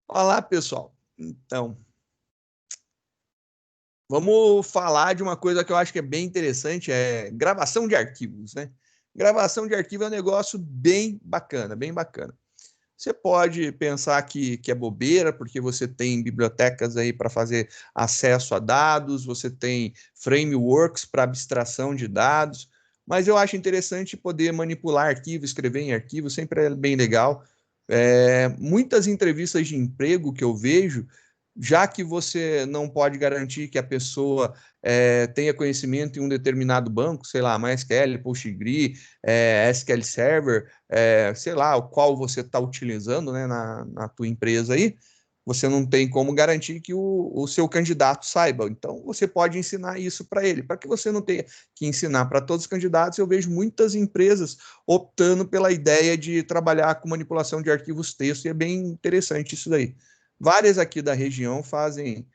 Olá, pessoal. Então, vamos falar de uma coisa que eu acho que é bem interessante, é gravação de arquivos, né? Gravação de arquivo é um negócio bem bacana, bem bacana. Você pode pensar que é bobeira, porque você tem bibliotecas aí para fazer acesso a dados, você tem frameworks para abstração de dados, mas eu acho interessante poder manipular arquivo, escrever em arquivo, sempre é bem legal. Muitas entrevistas de emprego que eu vejo, já que você não pode garantir que a pessoa tenha conhecimento em um determinado banco, sei lá, MySQL, PostgreSQL, SQL Server, sei lá, o qual você está utilizando, né, na tua empresa aí, você não tem como garantir que o seu candidato saiba. Então, você pode ensinar isso para ele. Para que você não tenha que ensinar para todos os candidatos, eu vejo muitas empresas optando pela ideia de trabalhar com manipulação de arquivos texto, e é bem interessante isso daí. Várias aqui da região fazem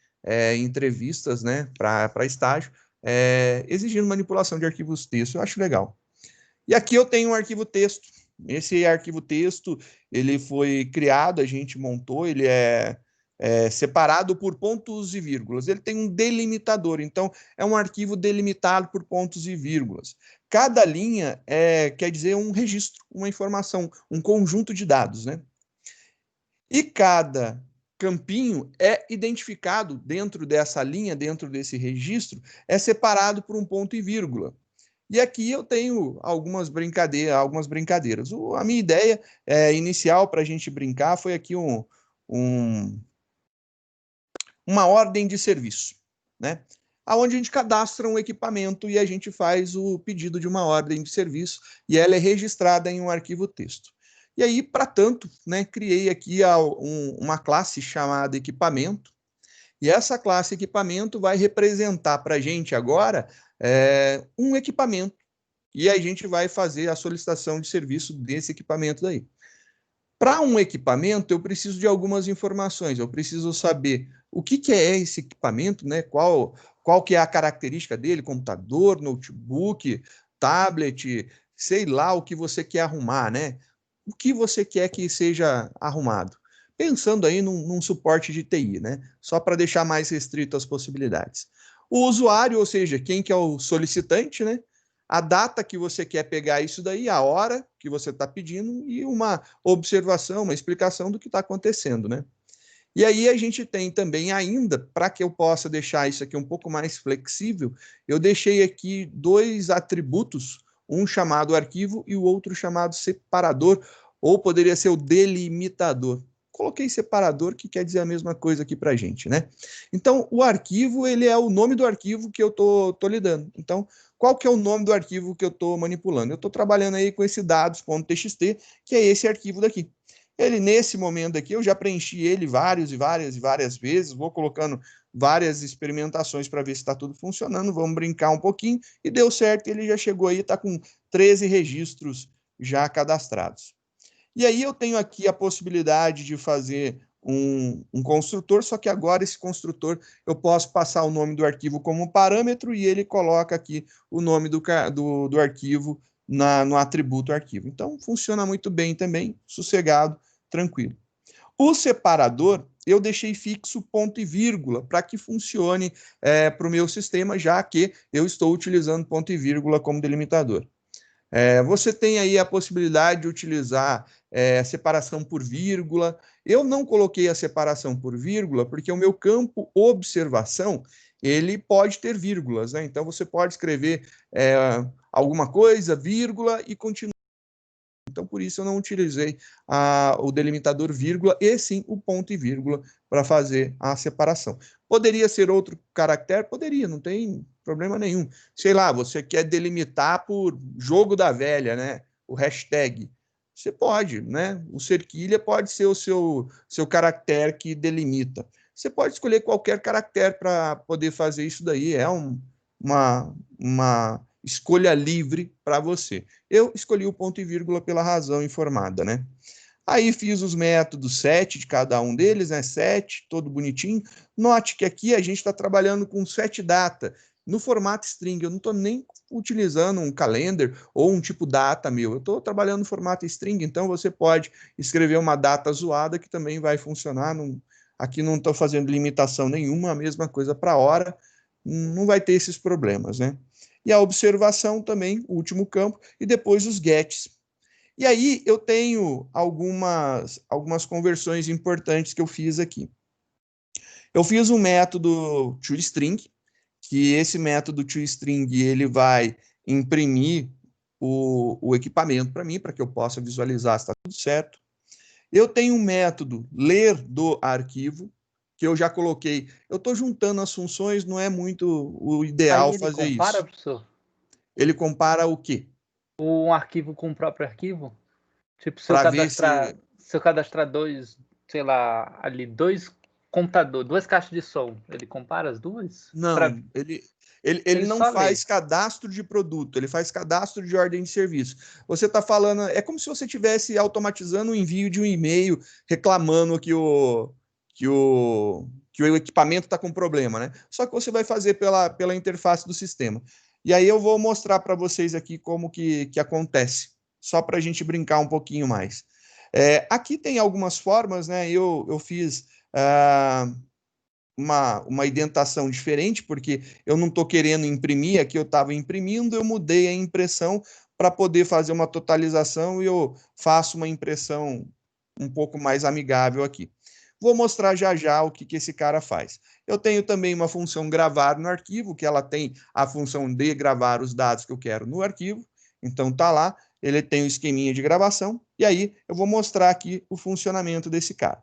entrevistas, né, para estágio, exigindo manipulação de arquivos texto. Eu acho legal. E aqui eu tenho um arquivo texto. Esse arquivo texto, ele foi criado, a gente montou, ele é separado por pontos e vírgulas. Ele tem um delimitador, então é um arquivo delimitado por pontos e vírgulas. Cada linha quer dizer um registro, uma informação, um conjunto de dados, né? E cada campinho é identificado dentro dessa linha, dentro desse registro, é separado por um ponto e vírgula. E aqui eu tenho algumas brincadeiras. A minha ideia inicial para a gente brincar foi aqui uma ordem de serviço, né? Onde a gente cadastra um equipamento e a gente faz o pedido de uma ordem de serviço e ela é registrada em um arquivo texto. E aí, para tanto, né, criei aqui uma classe chamada equipamento, e essa classe equipamento vai representar para a gente agora um equipamento e a gente vai fazer a solicitação de serviço desse equipamento daí. Para um equipamento, eu preciso de algumas informações. Eu preciso saber o que é esse equipamento, né? Qual que é a característica dele, computador, notebook, tablet, sei lá o que você quer arrumar, né? O que você quer que seja arrumado. Pensando aí num suporte de TI, né? Só para deixar mais restrito as possibilidades. O usuário, ou seja, quem que é o solicitante, né? A data que você quer pegar isso daí, a hora que você está pedindo e uma observação, uma explicação do que está acontecendo, né? E aí a gente tem também ainda, para que eu possa deixar isso aqui um pouco mais flexível, eu deixei aqui dois atributos, um chamado arquivo e o outro chamado separador, ou poderia ser o delimitador. Coloquei separador, que quer dizer a mesma coisa aqui para a gente, né? Então, o arquivo, ele é o nome do arquivo que eu tô lidando. Então, qual que é o nome do arquivo que eu estou manipulando? Eu estou trabalhando aí com esse dados.txt, que é esse arquivo daqui. Ele, nesse momento aqui, eu já preenchi ele várias e várias e várias vezes, vou colocando várias experimentações para ver se está tudo funcionando, vamos brincar um pouquinho, e deu certo, ele já chegou aí, está com 13 registros já cadastrados. E aí eu tenho aqui a possibilidade de fazer um construtor, só que agora esse construtor eu posso passar o nome do arquivo como parâmetro e ele coloca aqui o nome do arquivo no atributo arquivo. Então funciona muito bem também, sossegado, tranquilo. O separador eu deixei fixo ponto e vírgula para que funcione para o meu sistema, já que eu estou utilizando ponto e vírgula como delimitador. Você tem aí a possibilidade de utilizar separação por vírgula. Eu não coloquei a separação por vírgula porque o meu campo observação ele pode ter vírgulas, né? Então você pode escrever alguma coisa, vírgula e continuar. Então, por isso eu não utilizei o delimitador vírgula e sim o ponto e vírgula para fazer a separação. Poderia ser outro caractere? Poderia, não tem problema nenhum. Sei lá, você quer delimitar por jogo da velha, né? O hashtag. Você pode, né? O cerquilha pode ser o seu caractere que delimita. Você pode escolher qualquer caractere para poder fazer isso daí. É uma escolha livre para você. Eu escolhi o ponto e vírgula pela razão informada, né? Aí fiz os métodos set de cada um deles, né? Set, todo bonitinho. Note que aqui a gente está trabalhando com set data, no formato string. Eu não estou nem utilizando um calendar ou um tipo data meu. Eu estou trabalhando no formato string, então você pode escrever uma data zoada que também vai funcionar. Aqui não estou fazendo limitação nenhuma, a mesma coisa para hora, não vai ter esses problemas, né? E a observação também, o último campo, e depois os gets. E aí eu tenho algumas conversões importantes que eu fiz aqui. Eu fiz um método toString, que esse método toString ele vai imprimir o equipamento para mim, para que eu possa visualizar se está tudo certo. Eu tenho um método ler do arquivo, que eu já coloquei. Eu estou juntando as funções, não é muito o ideal Aí ele fazer compara, isso. professor, Ele compara o quê? um arquivo com o próprio arquivo? Tipo, Para ver se... se eu cadastrar dois, sei lá, ali, dois computadores, duas caixas de som, ele compara as duas? Não, ele Ele não só lê. faz cadastro de produto, ele faz cadastro de ordem de serviço. Você está falando, é como se você estivesse automatizando o envio de um e-mail reclamando que o equipamento está com problema, né? Só que você vai fazer pela interface do sistema. E aí eu vou mostrar para vocês aqui como que acontece, só para a gente brincar um pouquinho mais. Aqui tem algumas formas, né? Eu fiz... uma indentação diferente, porque eu não estou querendo imprimir, aqui eu estava imprimindo, eu mudei a impressão para poder fazer uma totalização e eu faço uma impressão um pouco mais amigável aqui. Vou mostrar já já o que esse cara faz. Eu tenho também uma função gravar no arquivo, que ela tem a função de gravar os dados que eu quero no arquivo. Então tá lá, ele tem o esqueminha de gravação, e aí eu vou mostrar aqui o funcionamento desse cara.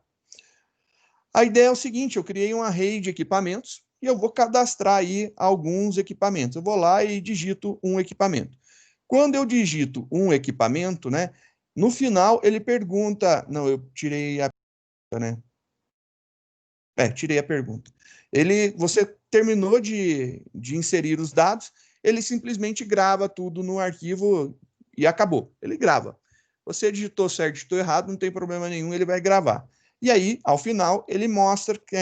A ideia é o seguinte, eu criei um array de equipamentos e eu vou cadastrar aí alguns equipamentos. Eu vou lá e digito um equipamento. Quando eu digito um equipamento, né, no final ele pergunta... Não, eu tirei a pergunta, né? Tirei a pergunta. Você terminou de inserir os dados, ele simplesmente grava tudo no arquivo e acabou. Ele grava. Você digitou certo, digitou errado, não tem problema nenhum, ele vai gravar. E aí, ao final, ele mostra que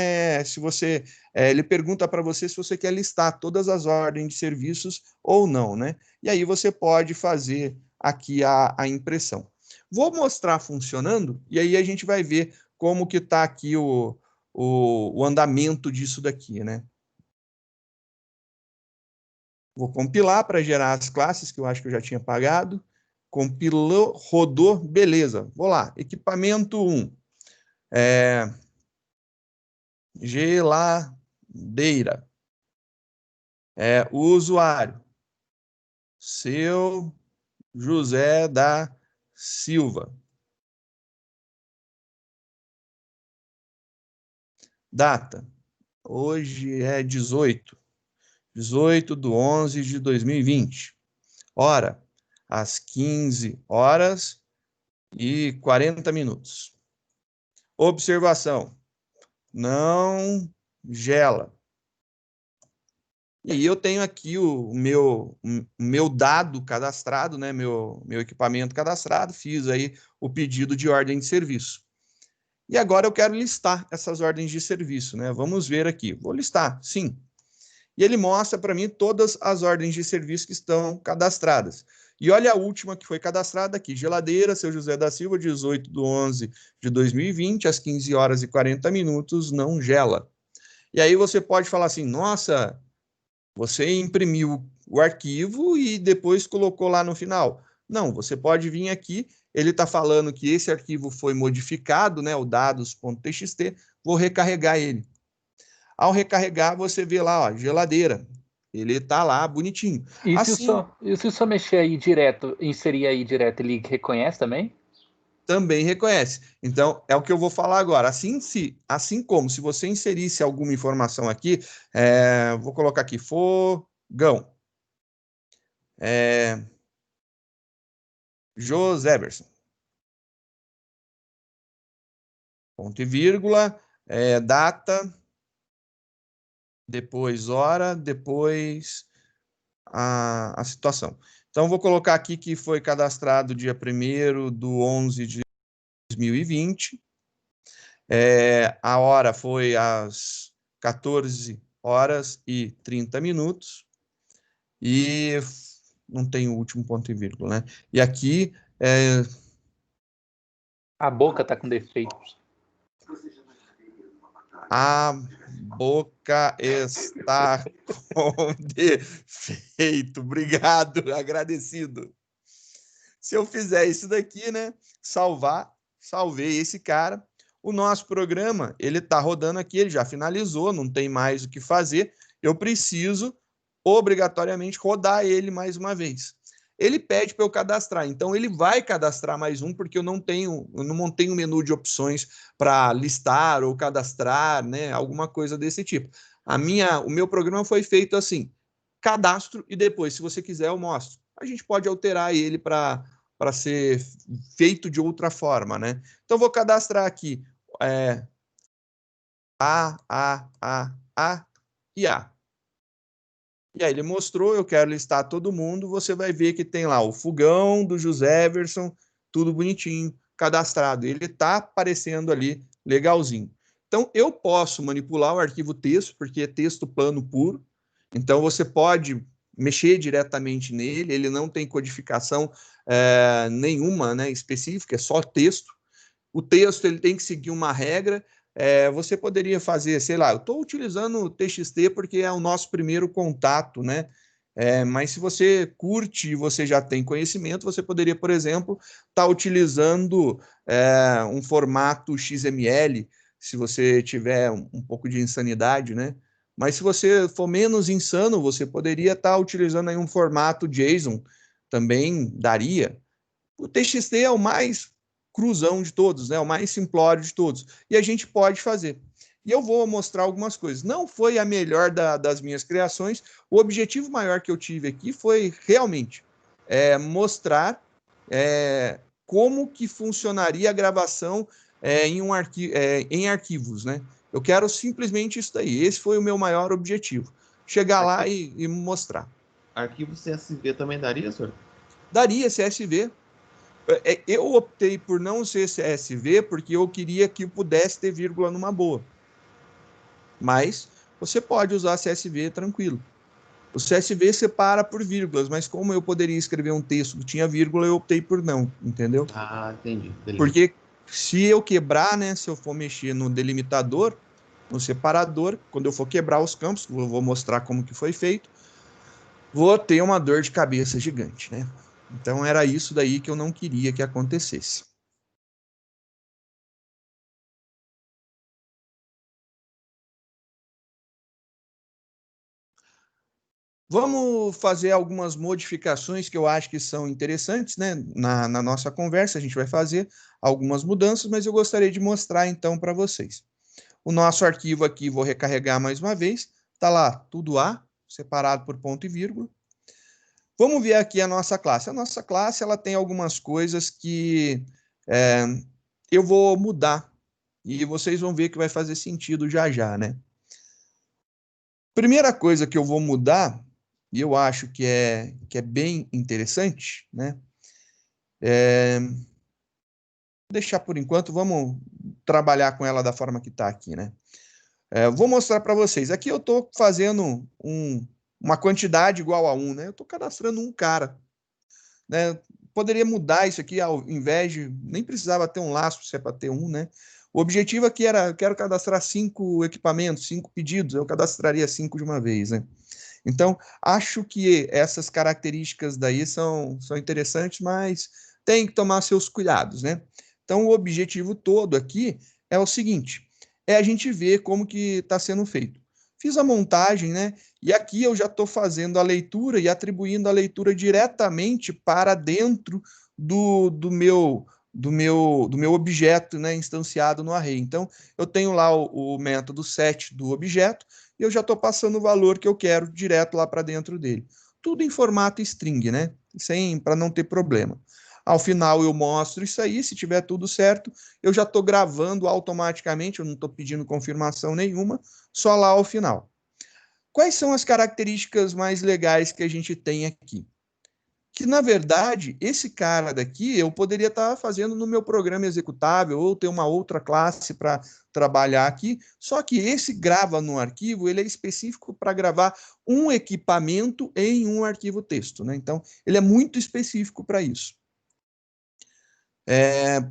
se você, ele pergunta para você se você quer listar todas as ordens de serviços ou não, né? E aí você pode fazer aqui a impressão. Vou mostrar funcionando e aí a gente vai ver como que está aqui o andamento disso daqui, né? Vou compilar para gerar as classes, que eu acho que eu já tinha pagado. Compilou, rodou, beleza. Vou lá, equipamento 1. Geladeira. O usuário. Seu José da Silva. Data. Hoje é 18 de 11 de 2020. Hora, às 15 horas e 40 minutos. Observação: não gela. E aí eu tenho aqui o meu dado cadastrado, né? Meu equipamento cadastrado, fiz aí o pedido de ordem de serviço. E agora eu quero listar essas ordens de serviço, né? Vamos ver aqui. Vou listar, sim. E ele mostra para mim todas as ordens de serviço que estão cadastradas. E olha a última que foi cadastrada aqui, geladeira, seu José da Silva, 18 de 11 de 2020, às 15 horas e 40 minutos, não gela. E aí você pode falar assim, nossa, você imprimiu o arquivo e depois colocou lá no final. Não, você pode vir aqui, ele está falando que esse arquivo foi modificado, né, o dados.txt, vou recarregar ele. Ao recarregar, você vê lá, ó, geladeira. Ele está lá bonitinho. Assim, E se só mexer aí direto, inserir aí direto, ele reconhece também? também reconhece. Então, é o que eu vou falar agora. Assim como se você inserisse alguma informação aqui, vou colocar aqui, fogão. Joséverson. Ponto e vírgula, data, depois hora, depois a situação. Então, vou colocar aqui que foi cadastrado dia 1º de 11 de 2020. A hora foi às 14 horas e 30 minutos. e não tem o último ponto e vírgula, né? E aqui A boca está com defeito. a boca está com defeito. Obrigado, agradecido. Se eu fizer isso daqui, né? Salvei esse cara. O nosso programa, ele está rodando aqui, ele já finalizou, não tem mais o que fazer. Eu preciso, obrigatoriamente, rodar ele mais uma vez. Ele pede para eu cadastrar, então ele vai cadastrar mais um, porque eu não montei um menu de opções para listar ou cadastrar, né? Alguma coisa desse tipo. O meu programa foi feito assim: cadastro e depois, se você quiser, eu mostro. A gente pode alterar ele para ser feito de outra forma, né? Então, vou cadastrar aqui A e A. E aí ele mostrou, eu quero listar todo mundo, você vai ver que tem lá o fogão do José Everson, tudo bonitinho, cadastrado. Ele está aparecendo ali legalzinho. Então, eu posso manipular o arquivo texto, porque é texto plano puro. Então, você pode mexer diretamente nele, ele não tem codificação nenhuma, né, específica, é só texto. O texto ele tem que seguir uma regra. Você poderia fazer, sei lá, eu estou utilizando o TXT porque é o nosso primeiro contato, né? Mas se você curte e você já tem conhecimento, você poderia, por exemplo, estar utilizando um formato XML, se você tiver um pouco de insanidade, né? Mas se você for menos insano, você poderia estar utilizando aí um formato JSON, também daria. O TXT é o mais cruzão de todos, né? O mais simplório de todos. E a gente pode fazer. E eu vou mostrar algumas coisas. Não foi a melhor das minhas criações. O objetivo maior que eu tive aqui foi realmente mostrar como que funcionaria a gravação em arquivos, né? Eu quero simplesmente isso daí. Esse foi o meu maior objetivo. Chegar lá e mostrar. Arquivo CSV também daria, senhor? Daria CSV. Eu optei por não ser CSV porque eu queria que pudesse ter vírgula numa boa. Mas você pode usar CSV tranquilo. O CSV separa por vírgulas, mas como eu poderia escrever um texto que tinha vírgula, eu optei por não, entendeu? Ah, entendi. Beleza. Porque se eu quebrar, né, se eu for mexer no delimitador, no separador, quando eu for quebrar os campos, eu vou mostrar como que foi feito, vou ter uma dor de cabeça gigante, né? Então era isso daí que eu não queria que acontecesse. Vamos fazer algumas modificações que eu acho que são interessantes, né? Na nossa conversa, a gente vai fazer algumas mudanças, mas eu gostaria de mostrar então para vocês. O nosso arquivo aqui, vou recarregar mais uma vez, está lá tudo A, separado por ponto e vírgula. Vamos ver aqui a nossa classe. A nossa classe ela tem algumas coisas que eu vou mudar e vocês vão ver que vai fazer sentido já já, né? Primeira coisa que eu vou mudar, e eu acho que é bem interessante, né? Deixar por enquanto, vamos trabalhar com ela da forma que está aqui, né? Vou mostrar para vocês. Aqui eu estou fazendo uma quantidade igual a 1, né? Eu estou cadastrando um cara, né? Poderia mudar isso aqui ao invés de... Nem precisava ter um laço se é para ter um, né? O objetivo aqui era, eu quero cadastrar 5 equipamentos, 5 pedidos, eu cadastraria 5 de uma vez, né? Então, acho que essas características daí são interessantes, mas tem que tomar seus cuidados, né? Então, o objetivo todo aqui é o seguinte, é a gente ver como que está sendo feito. Fiz a montagem, né? E aqui eu já estou fazendo a leitura e atribuindo a leitura diretamente para dentro do meu objeto, né, instanciado no array. Então, eu tenho lá o método set do objeto, e eu já estou passando o valor que eu quero direto lá para dentro dele. Tudo em formato string, né? Para não ter problema. Ao final eu mostro isso aí, se tiver tudo certo, eu já estou gravando automaticamente, eu não estou pedindo confirmação nenhuma, só lá ao final. Quais são as características mais legais que a gente tem aqui? que, na verdade, esse cara daqui eu poderia estar fazendo no meu programa executável ou ter uma outra classe para trabalhar aqui, só que esse grava no arquivo, ele é específico para gravar um equipamento em um arquivo texto, né? Então, ele é muito específico para isso.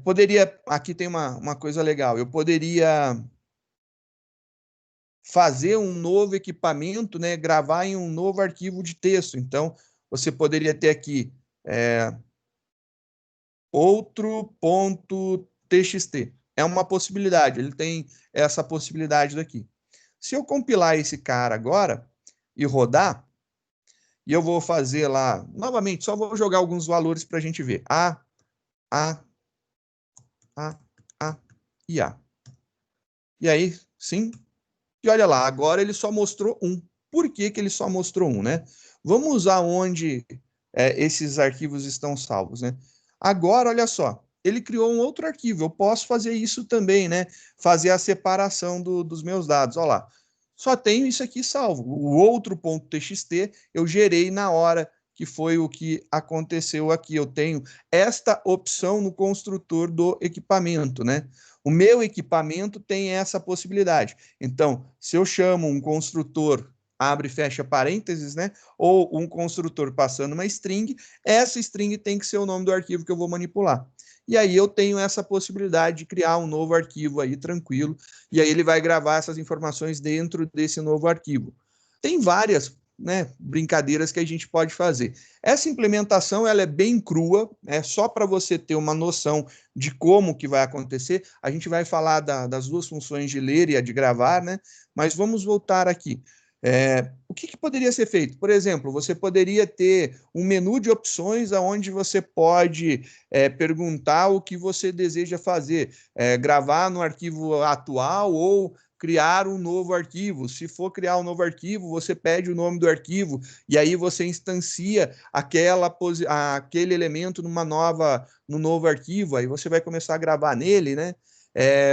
Poderia, aqui tem uma coisa legal, eu poderia fazer um novo equipamento, né, gravar em um novo arquivo de texto. Então, você poderia ter aqui outro.txt. É uma possibilidade, ele tem essa possibilidade daqui. Se eu compilar esse cara agora e rodar, e eu vou fazer lá, novamente, só vou jogar alguns valores para a gente ver. A e A. E aí, sim. E olha lá, agora ele só mostrou um. Por que que ele só mostrou um, né? Vamos usar onde esses arquivos estão salvos, né? Agora, olha só, ele criou um outro arquivo. Eu posso fazer isso também, né? Fazer a separação dos meus dados. Olha lá, só tenho isso aqui salvo. O outro.txt eu gerei na hora que foi o que aconteceu aqui. Eu tenho esta opção no construtor do equipamento, né? O meu equipamento tem essa possibilidade. Então, se eu chamo um construtor, abre e fecha parênteses, né? Ou um construtor passando uma string, essa string tem que ser o nome do arquivo que eu vou manipular. E aí eu tenho essa possibilidade de criar um novo arquivo aí tranquilo, e aí ele vai gravar essas informações dentro desse novo arquivo. Tem várias, né, brincadeiras que a gente pode fazer. Essa implementação ela é bem crua, é só para você ter uma noção de como que vai acontecer. A gente vai falar das duas funções de ler e a de gravar, né? Mas vamos voltar aqui. O que poderia ser feito? Por exemplo, você poderia ter um menu de opções onde você pode perguntar o que você deseja fazer, gravar no arquivo atual ou criar um novo arquivo. Se for criar um novo arquivo, você pede o nome do arquivo e aí você instancia aquele elemento no novo arquivo, aí você vai começar a gravar nele, né?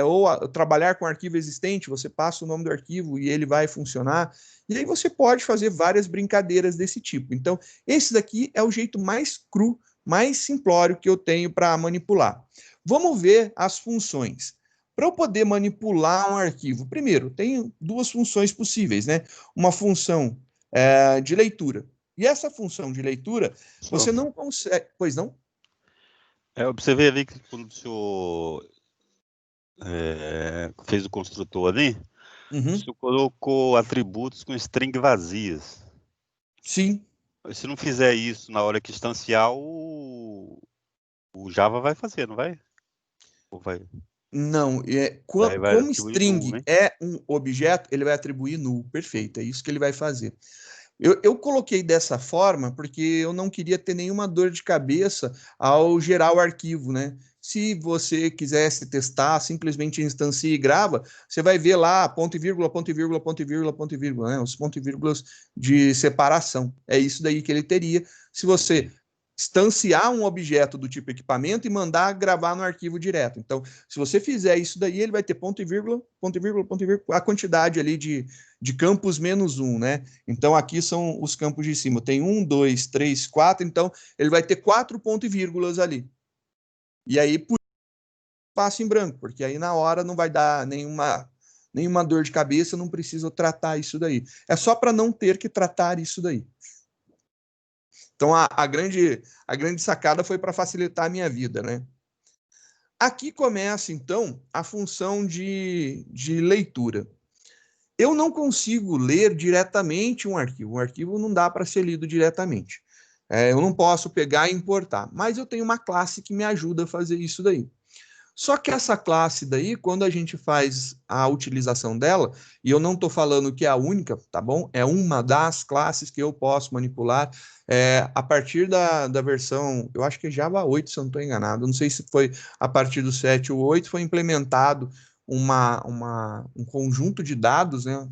Ou trabalhar com arquivo existente, você passa o nome do arquivo e ele vai funcionar. E aí você pode fazer várias brincadeiras desse tipo. Então, esse daqui é o jeito mais cru, mais simplório que eu tenho para manipular. Vamos ver as funções. Para eu poder manipular um arquivo, primeiro, tem duas funções possíveis, né? Uma função de leitura. E essa função de leitura, você não consegue... Pois não? Eu observei ali que quando o senhor fez o construtor ali, o senhor colocou atributos com string vazias. Sim. Se não fizer isso na hora que instanciar, o Java vai fazer, não vai? Ou vai? Não, como string null, né? É um objeto, ele vai atribuir null, perfeito, é isso que ele vai fazer. Eu coloquei dessa forma porque eu não queria ter nenhuma dor de cabeça ao gerar o arquivo, né? Se você quisesse testar, simplesmente instancia e grava, você vai ver lá ponto e vírgula, ponto e vírgula, ponto e vírgula, ponto e vírgula, né? Os pontos e vírgulas de separação. É isso daí que ele teria. Se você instanciar um objeto do tipo equipamento e mandar gravar no arquivo direto. Então, se você fizer isso daí, ele vai ter ponto e vírgula, ponto e vírgula, ponto e vírgula, a quantidade ali de campos menos um, né? Então, aqui são os campos de cima. Tem 1, 2, 3, 4, então ele vai ter 4 pontos e vírgulas ali. E aí, por passo em branco, porque aí na hora não vai dar nenhuma dor de cabeça, não precisa tratar isso daí. É só para não ter que tratar isso daí. Então, a grande sacada foi para facilitar a minha vida, né? Aqui começa, então, a função de leitura. Eu não consigo ler diretamente um arquivo. Um arquivo não dá para ser lido diretamente. Eu não posso pegar e importar. Mas eu tenho uma classe que me ajuda a fazer isso daí. Só que essa classe daí, quando a gente faz a utilização dela, e eu não estou falando que é a única, tá bom? É uma das classes que eu posso manipular a partir da versão, eu acho que é Java 8, se eu não estou enganado. Não sei se foi a partir do 7 ou 8, foi implementado um conjunto de dados, né?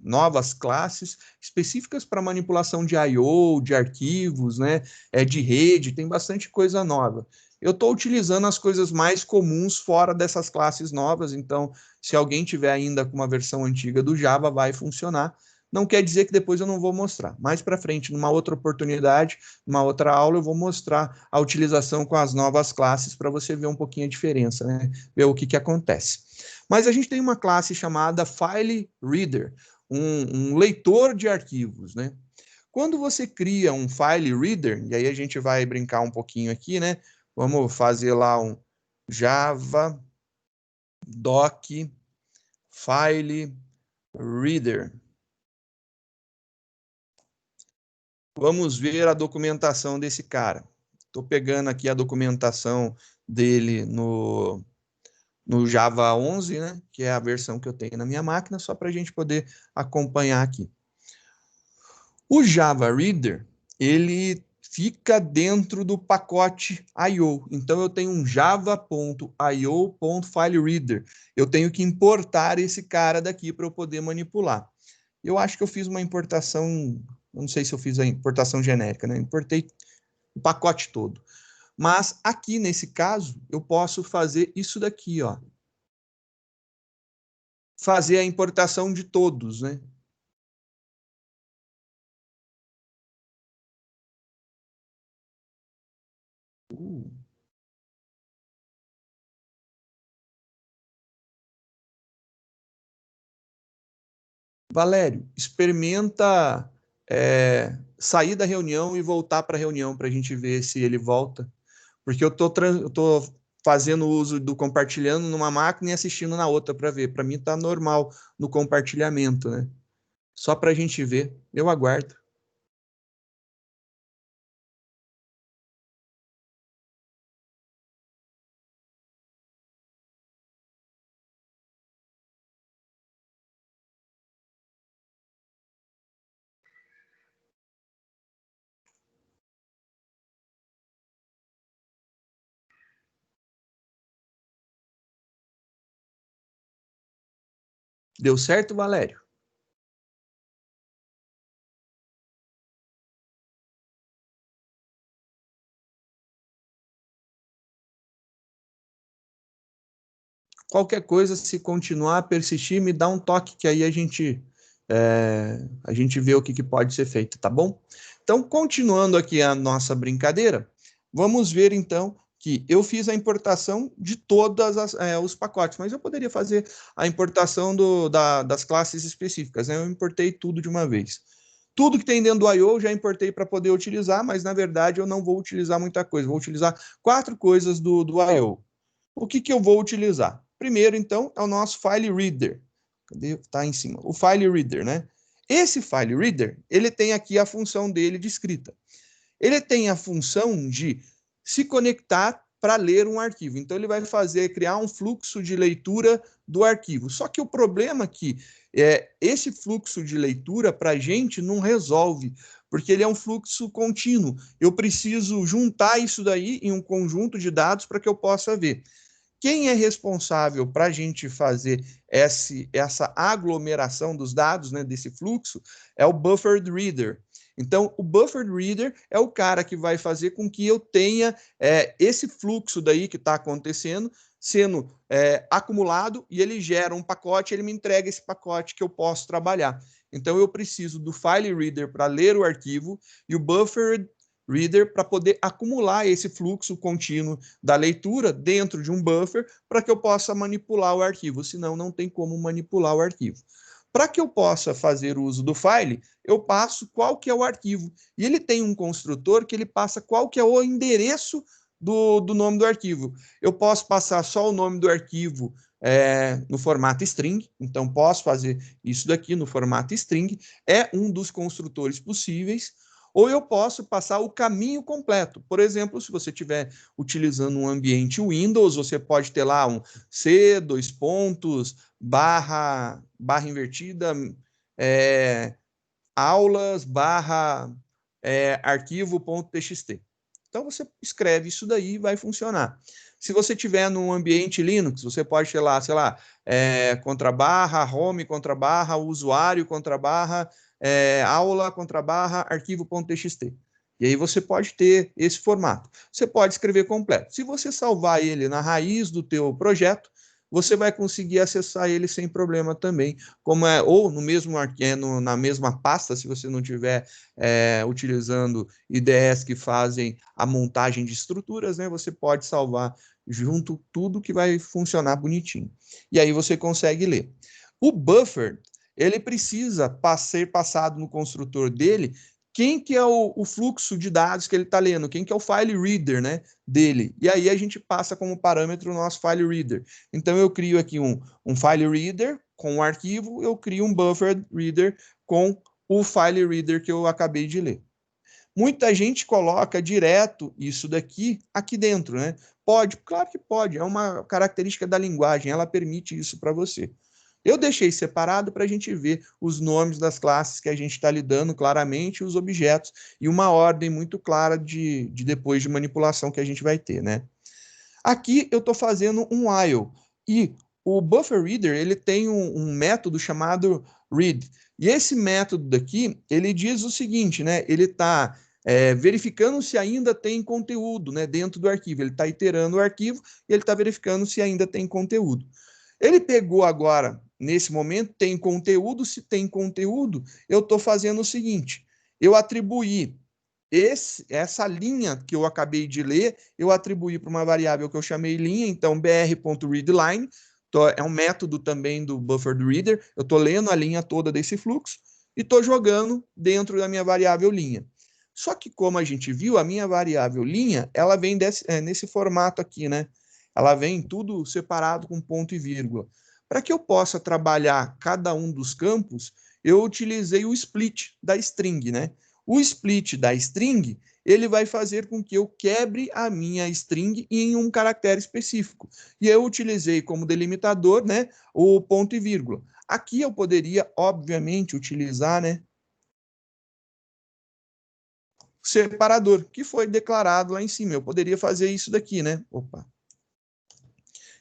Novas classes específicas para manipulação de I/O, de arquivos, né? De rede, tem bastante coisa nova. Eu estou utilizando as coisas mais comuns fora dessas classes novas, então, se alguém tiver ainda com uma versão antiga do Java, vai funcionar. não quer dizer que depois eu não vou mostrar. Mais para frente, numa outra oportunidade, numa outra aula, eu vou mostrar a utilização com as novas classes para você ver um pouquinho a diferença, né? Ver o que acontece. Mas a gente tem uma classe chamada File Reader, um leitor de arquivos, né? Quando você cria um File Reader, e aí a gente vai brincar um pouquinho aqui, né? Vamos fazer lá um Java Doc File Reader. Vamos ver a documentação desse cara. Estou pegando aqui a documentação dele no Java 11, né? Que é a versão que eu tenho na minha máquina, só para a gente poder acompanhar aqui. O Java Reader, ele fica dentro do pacote I/O. Então, eu tenho um java.io.filereader. Eu tenho que importar esse cara daqui para eu poder manipular. Eu acho que eu fiz uma importação, não sei se eu fiz a importação genérica, né? Importei o pacote todo. Mas aqui, nesse caso, eu posso fazer isso daqui, ó. Fazer a importação de todos, né? Valério, experimenta sair da reunião e voltar para a reunião para a gente ver se ele volta. Porque eu tô fazendo uso do compartilhando numa máquina e assistindo na outra para ver. Para mim está normal no compartilhamento, né? Só para a gente ver. Eu aguardo. Deu certo, Valério? Qualquer coisa, se continuar a persistir, me dá um toque, que aí a gente vê o que pode ser feito, tá bom? Então, continuando aqui a nossa brincadeira, vamos ver então que eu fiz a importação de todos os pacotes, mas eu poderia fazer a importação das classes específicas, né? Eu importei tudo de uma vez. Tudo que tem dentro do I/O eu já importei para poder utilizar, mas na verdade eu não vou utilizar muita coisa. Vou utilizar 4 coisas do I/O. O que eu vou utilizar? Primeiro, então, é o nosso File Reader. Cadê? Está em cima. O File Reader, né? Esse File Reader, ele tem aqui a função dele de escrita. Ele tem a função de se conectar para ler um arquivo. Então, ele vai criar um fluxo de leitura do arquivo. Só que o problema é que esse fluxo de leitura, para a gente, não resolve, porque ele é um fluxo contínuo. Eu preciso juntar isso daí em um conjunto de dados para que eu possa ver. Quem é responsável para a gente fazer essa aglomeração dos dados, né, desse fluxo, é o Buffered Reader. Então, o Buffered Reader é o cara que vai fazer com que eu tenha esse fluxo daí que está acontecendo, sendo acumulado, e ele gera um pacote, ele me entrega esse pacote que eu posso trabalhar. Então, eu preciso do File Reader para ler o arquivo e o Buffered Reader para poder acumular esse fluxo contínuo da leitura dentro de um buffer para que eu possa manipular o arquivo, senão não tem como manipular o arquivo. Para que eu possa fazer uso do file, eu passo qual que é o arquivo. E ele tem um construtor que ele passa qual que é o endereço do nome do arquivo. Eu posso passar só o nome do arquivo no formato string, então posso fazer isso daqui no formato string, é um dos construtores possíveis. Ou eu posso passar o caminho completo. Por exemplo, se você estiver utilizando um ambiente Windows, você pode ter lá um C, dois pontos, barra invertida, aulas, barra arquivo.txt. Então, você escreve isso daí e vai funcionar. Se você tiver num ambiente Linux, você pode ter lá, sei lá, contra barra, home, contra barra, usuário, contra barra, aula, contra barra, arquivo.txt. E aí você pode ter esse formato. Você pode escrever completo. Se você salvar ele na raiz do teu projeto, você vai conseguir acessar ele sem problema também, como é, ou no mesmo na mesma pasta, se você não estiver utilizando IDEs que fazem a montagem de estruturas, né, você pode salvar junto tudo que vai funcionar bonitinho. E aí você consegue ler. O buffer, ele precisa ser passado no construtor dele quem que é o fluxo de dados que ele está lendo, quem que é o file reader, né, dele. E aí a gente passa como parâmetro o nosso file reader. Então eu crio aqui um file reader com o arquivo, eu crio um buffer reader com o file reader que eu acabei de ler. Muita gente coloca direto isso daqui aqui dentro, né? Pode, claro que pode, é uma característica da linguagem, ela permite isso para você. Eu deixei separado para a gente ver os nomes das classes que a gente está lidando claramente, os objetos, e uma ordem muito clara de depois de manipulação que a gente vai ter, né? Aqui eu estou fazendo um while, e o buffer reader ele tem um método chamado read. E esse método daqui, ele diz o seguinte, né? Ele está verificando se ainda tem conteúdo, né, dentro do arquivo. Ele está iterando o arquivo e ele está verificando se ainda tem conteúdo. Ele pegou agora, nesse momento, tem conteúdo. Se tem conteúdo, eu estou fazendo o seguinte, eu atribuí essa linha que eu acabei de ler, eu atribuí para uma variável que eu chamei linha, então br.readline, é um método também do buffer reader, eu estou lendo a linha toda desse fluxo e estou jogando dentro da minha variável linha. Só que, como a gente viu, a minha variável linha, ela vem nesse formato aqui, né? Ela vem tudo separado com ponto e vírgula. Para que eu possa trabalhar cada um dos campos, eu utilizei o split da string, né? O split da string, ele vai fazer com que eu quebre a minha string em um caractere específico. E eu utilizei como delimitador, né, o ponto e vírgula. Aqui eu poderia, obviamente, utilizar, né, separador, que foi declarado lá em cima. Eu poderia fazer isso daqui, né? Opa.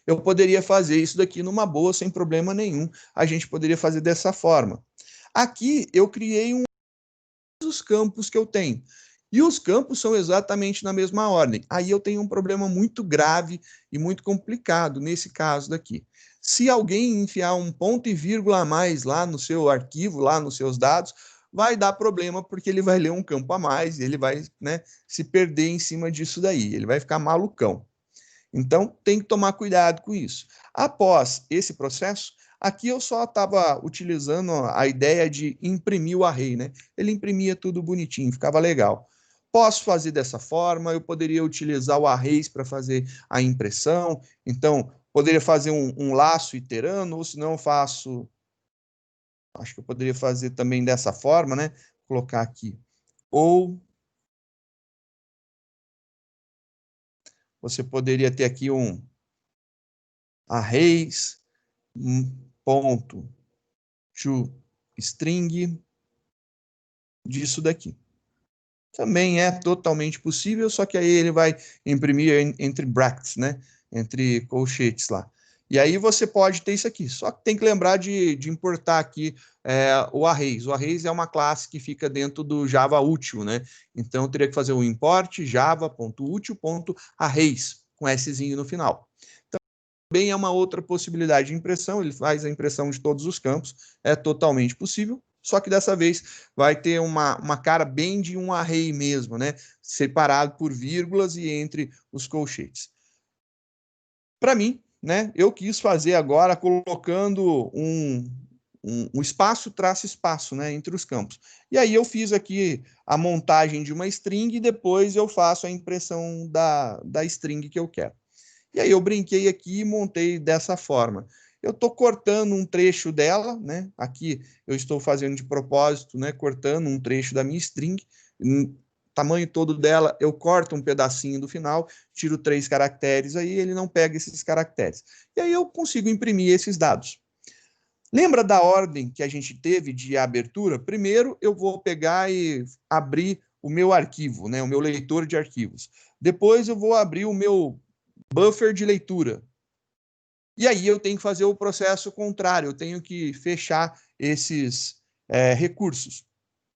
Eu poderia fazer isso daqui numa boa, sem problema nenhum. A gente poderia fazer dessa forma. Aqui eu criei dos campos que eu tenho. E os campos são exatamente na mesma ordem. Aí eu tenho um problema muito grave e muito complicado nesse caso daqui. Se alguém enfiar um ponto e vírgula a mais lá no seu arquivo, lá nos seus dados, vai dar problema porque ele vai ler um campo a mais e ele vai, né, se perder em cima disso daí. Ele vai ficar malucão. Então, tem que tomar cuidado com isso. Após esse processo, aqui eu só estava utilizando a ideia de imprimir o array, né? Ele imprimia tudo bonitinho, ficava legal. Posso fazer dessa forma, eu poderia utilizar o arrays para fazer a impressão, então poderia fazer um laço iterando, ou se não eu faço, acho que eu poderia fazer também dessa forma, né? Colocar aqui, ou você poderia ter aqui um arrays, ponto to string disso daqui. Também é totalmente possível, só que aí ele vai imprimir entre brackets, né? Entre colchetes lá. E aí você pode ter isso aqui. Só que tem que lembrar de importar aqui o arrays. O arrays é uma classe que fica dentro do Java útil, né? Então eu teria que fazer o import java.util.arrays com Szinho no final. Também é uma outra possibilidade de impressão, ele faz a impressão de todos os campos, é totalmente possível, só que dessa vez vai ter uma cara bem de um array mesmo, né? Separado por vírgulas e entre os colchetes. Para mim, né, eu quis fazer agora colocando um espaço traço espaço, né, entre os campos. E aí eu fiz aqui a montagem de uma string e depois eu faço a impressão da string que eu quero. E aí eu brinquei aqui e montei dessa forma. Eu estou cortando um trecho dela, né? Aqui eu estou fazendo de propósito, né? Cortando um trecho da minha string, tamanho todo dela, eu corto um pedacinho do final, tiro 3 caracteres, aí ele não pega esses caracteres. E aí eu consigo imprimir esses dados. Lembra da ordem que a gente teve de abertura? Primeiro eu vou pegar e abrir o meu arquivo, né? O meu leitor de arquivos. Depois eu vou abrir o meu buffer de leitura. E aí eu tenho que fazer o processo contrário, eu tenho que fechar esses recursos.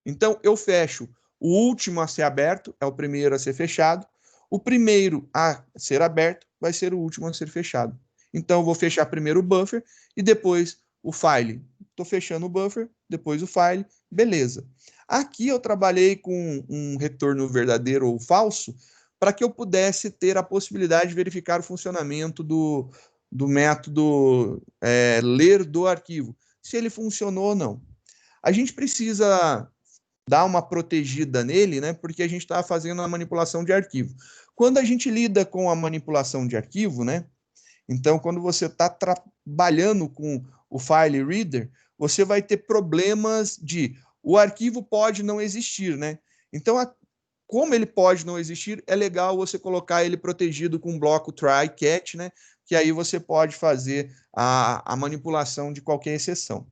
Então, eu fecho o último a ser aberto, é o primeiro a ser fechado. O primeiro a ser aberto vai ser o último a ser fechado. Então, eu vou fechar primeiro o buffer e depois o file. Estou fechando o buffer, depois o file, beleza. Aqui eu trabalhei com um retorno verdadeiro ou falso para que eu pudesse ter a possibilidade de verificar o funcionamento do método ler do arquivo, se ele funcionou ou não. A gente precisa dar uma protegida nele, né? Porque a gente está fazendo a manipulação de arquivo. Quando a gente lida com a manipulação de arquivo, né? Então, quando você está trabalhando com o file reader, você vai ter problemas de o arquivo pode não existir, né? Então, como ele pode não existir, é legal você colocar ele protegido com um bloco try catch, né? Que aí você pode fazer a manipulação de qualquer exceção.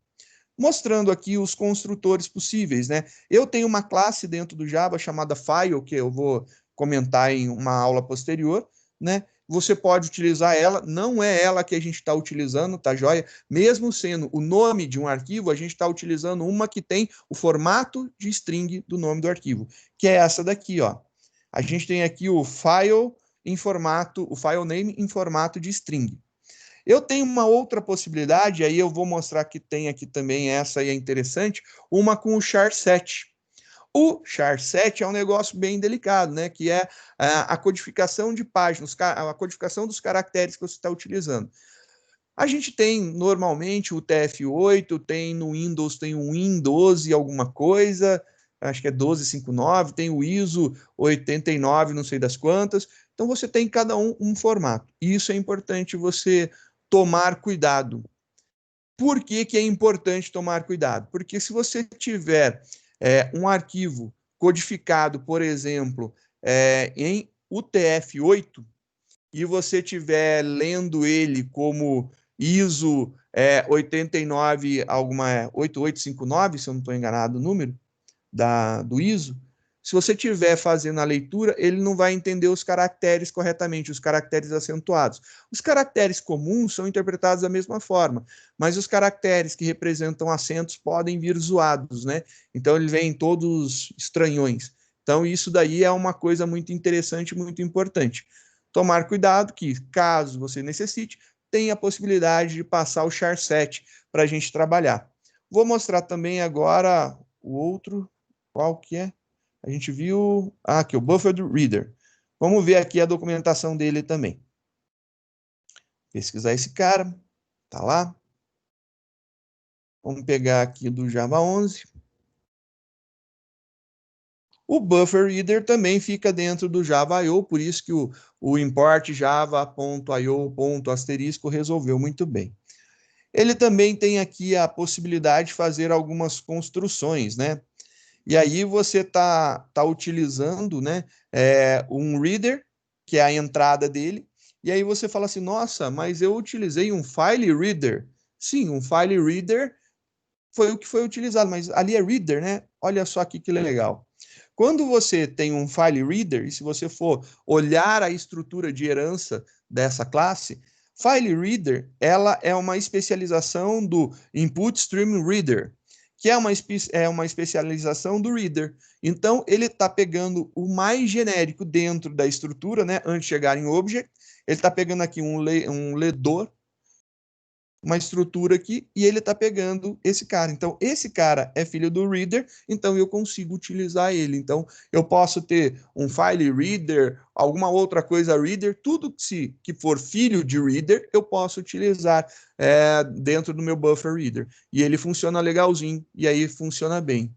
Mostrando aqui os construtores possíveis, né? Eu tenho uma classe dentro do Java chamada file, que eu vou comentar em uma aula posterior, né? Você pode utilizar ela, não é ela que a gente está utilizando, tá joia? Mesmo sendo o nome de um arquivo, a gente está utilizando uma que tem o formato de string do nome do arquivo, que é essa daqui, ó. A gente tem aqui o file em formato, o file name em formato de string. Eu tenho uma outra possibilidade, aí eu vou mostrar que tem aqui também essa aí é interessante, uma com o char7. O char7 é um negócio bem delicado, né? Que é a codificação de páginas, a codificação dos caracteres que você está utilizando. A gente tem normalmente o TF8, tem no Windows, tem o Win12 alguma coisa, acho que é 1259, tem o ISO 89, não sei das quantas. Então você tem cada um formato. E isso é importante você tomar cuidado. Por que é importante tomar cuidado? Porque se você tiver um arquivo codificado, por exemplo, em UTF-8, e você estiver lendo ele como ISO 89, 8859, se eu não estou enganado o número do ISO, se você estiver fazendo a leitura, ele não vai entender os caracteres corretamente, os caracteres acentuados. Os caracteres comuns são interpretados da mesma forma, mas os caracteres que representam acentos podem vir zoados, né? Então, ele vem todos estranhões. Então, isso daí é uma coisa muito interessante, muito importante. Tomar cuidado que, caso você necessite, tem a possibilidade de passar o char7 para a gente trabalhar. Vou mostrar também agora o outro, qual que é? A gente viu aqui, o Buffer Reader. Vamos ver aqui a documentação dele também. Pesquisar esse cara, tá lá. Vamos pegar aqui do Java 11. O Buffer Reader também fica dentro do Java.io, por isso que o import java.io.asterisco resolveu muito bem. Ele também tem aqui a possibilidade de fazer algumas construções, né? E aí você tá utilizando, né, um reader, que é a entrada dele, e aí você fala assim, nossa, mas eu utilizei um file reader. Sim, um file reader foi o que foi utilizado, mas ali é reader, né? Olha só aqui que legal. Quando você tem um file reader, e se você for olhar a estrutura de herança dessa classe, file reader, ela é uma especialização do input stream reader, que é uma especialização do reader. Então, ele está pegando o mais genérico dentro da estrutura, né? Antes de chegar em object, ele está pegando aqui um ledor, uma estrutura aqui, e ele está pegando esse cara. Então, esse cara é filho do reader, então eu consigo utilizar ele. Então, eu posso ter um file reader, alguma outra coisa reader, tudo que for filho de reader, eu posso utilizar dentro do meu buffer reader. E ele funciona legalzinho, e aí funciona bem.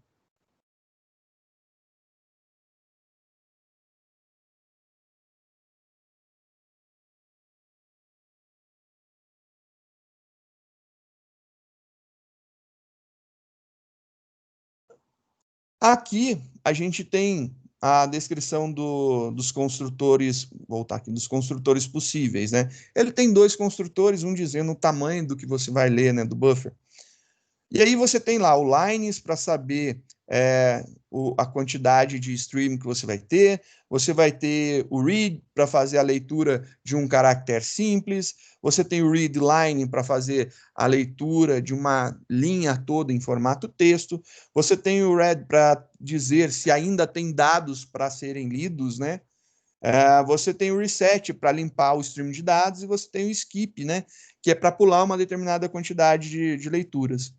Aqui a gente tem a descrição dos construtores, voltar aqui, dos construtores possíveis, né? Ele tem dois construtores, um dizendo o tamanho do que você vai ler, né, do buffer. E aí você tem lá o lines para saber a quantidade de stream que você vai ter o read para fazer a leitura de um caractere simples, você tem o read line para fazer a leitura de uma linha toda em formato texto, você tem o read para dizer se ainda tem dados para serem lidos, né? Você tem o reset para limpar o stream de dados e você tem o skip, né, que é para pular uma determinada quantidade de leituras.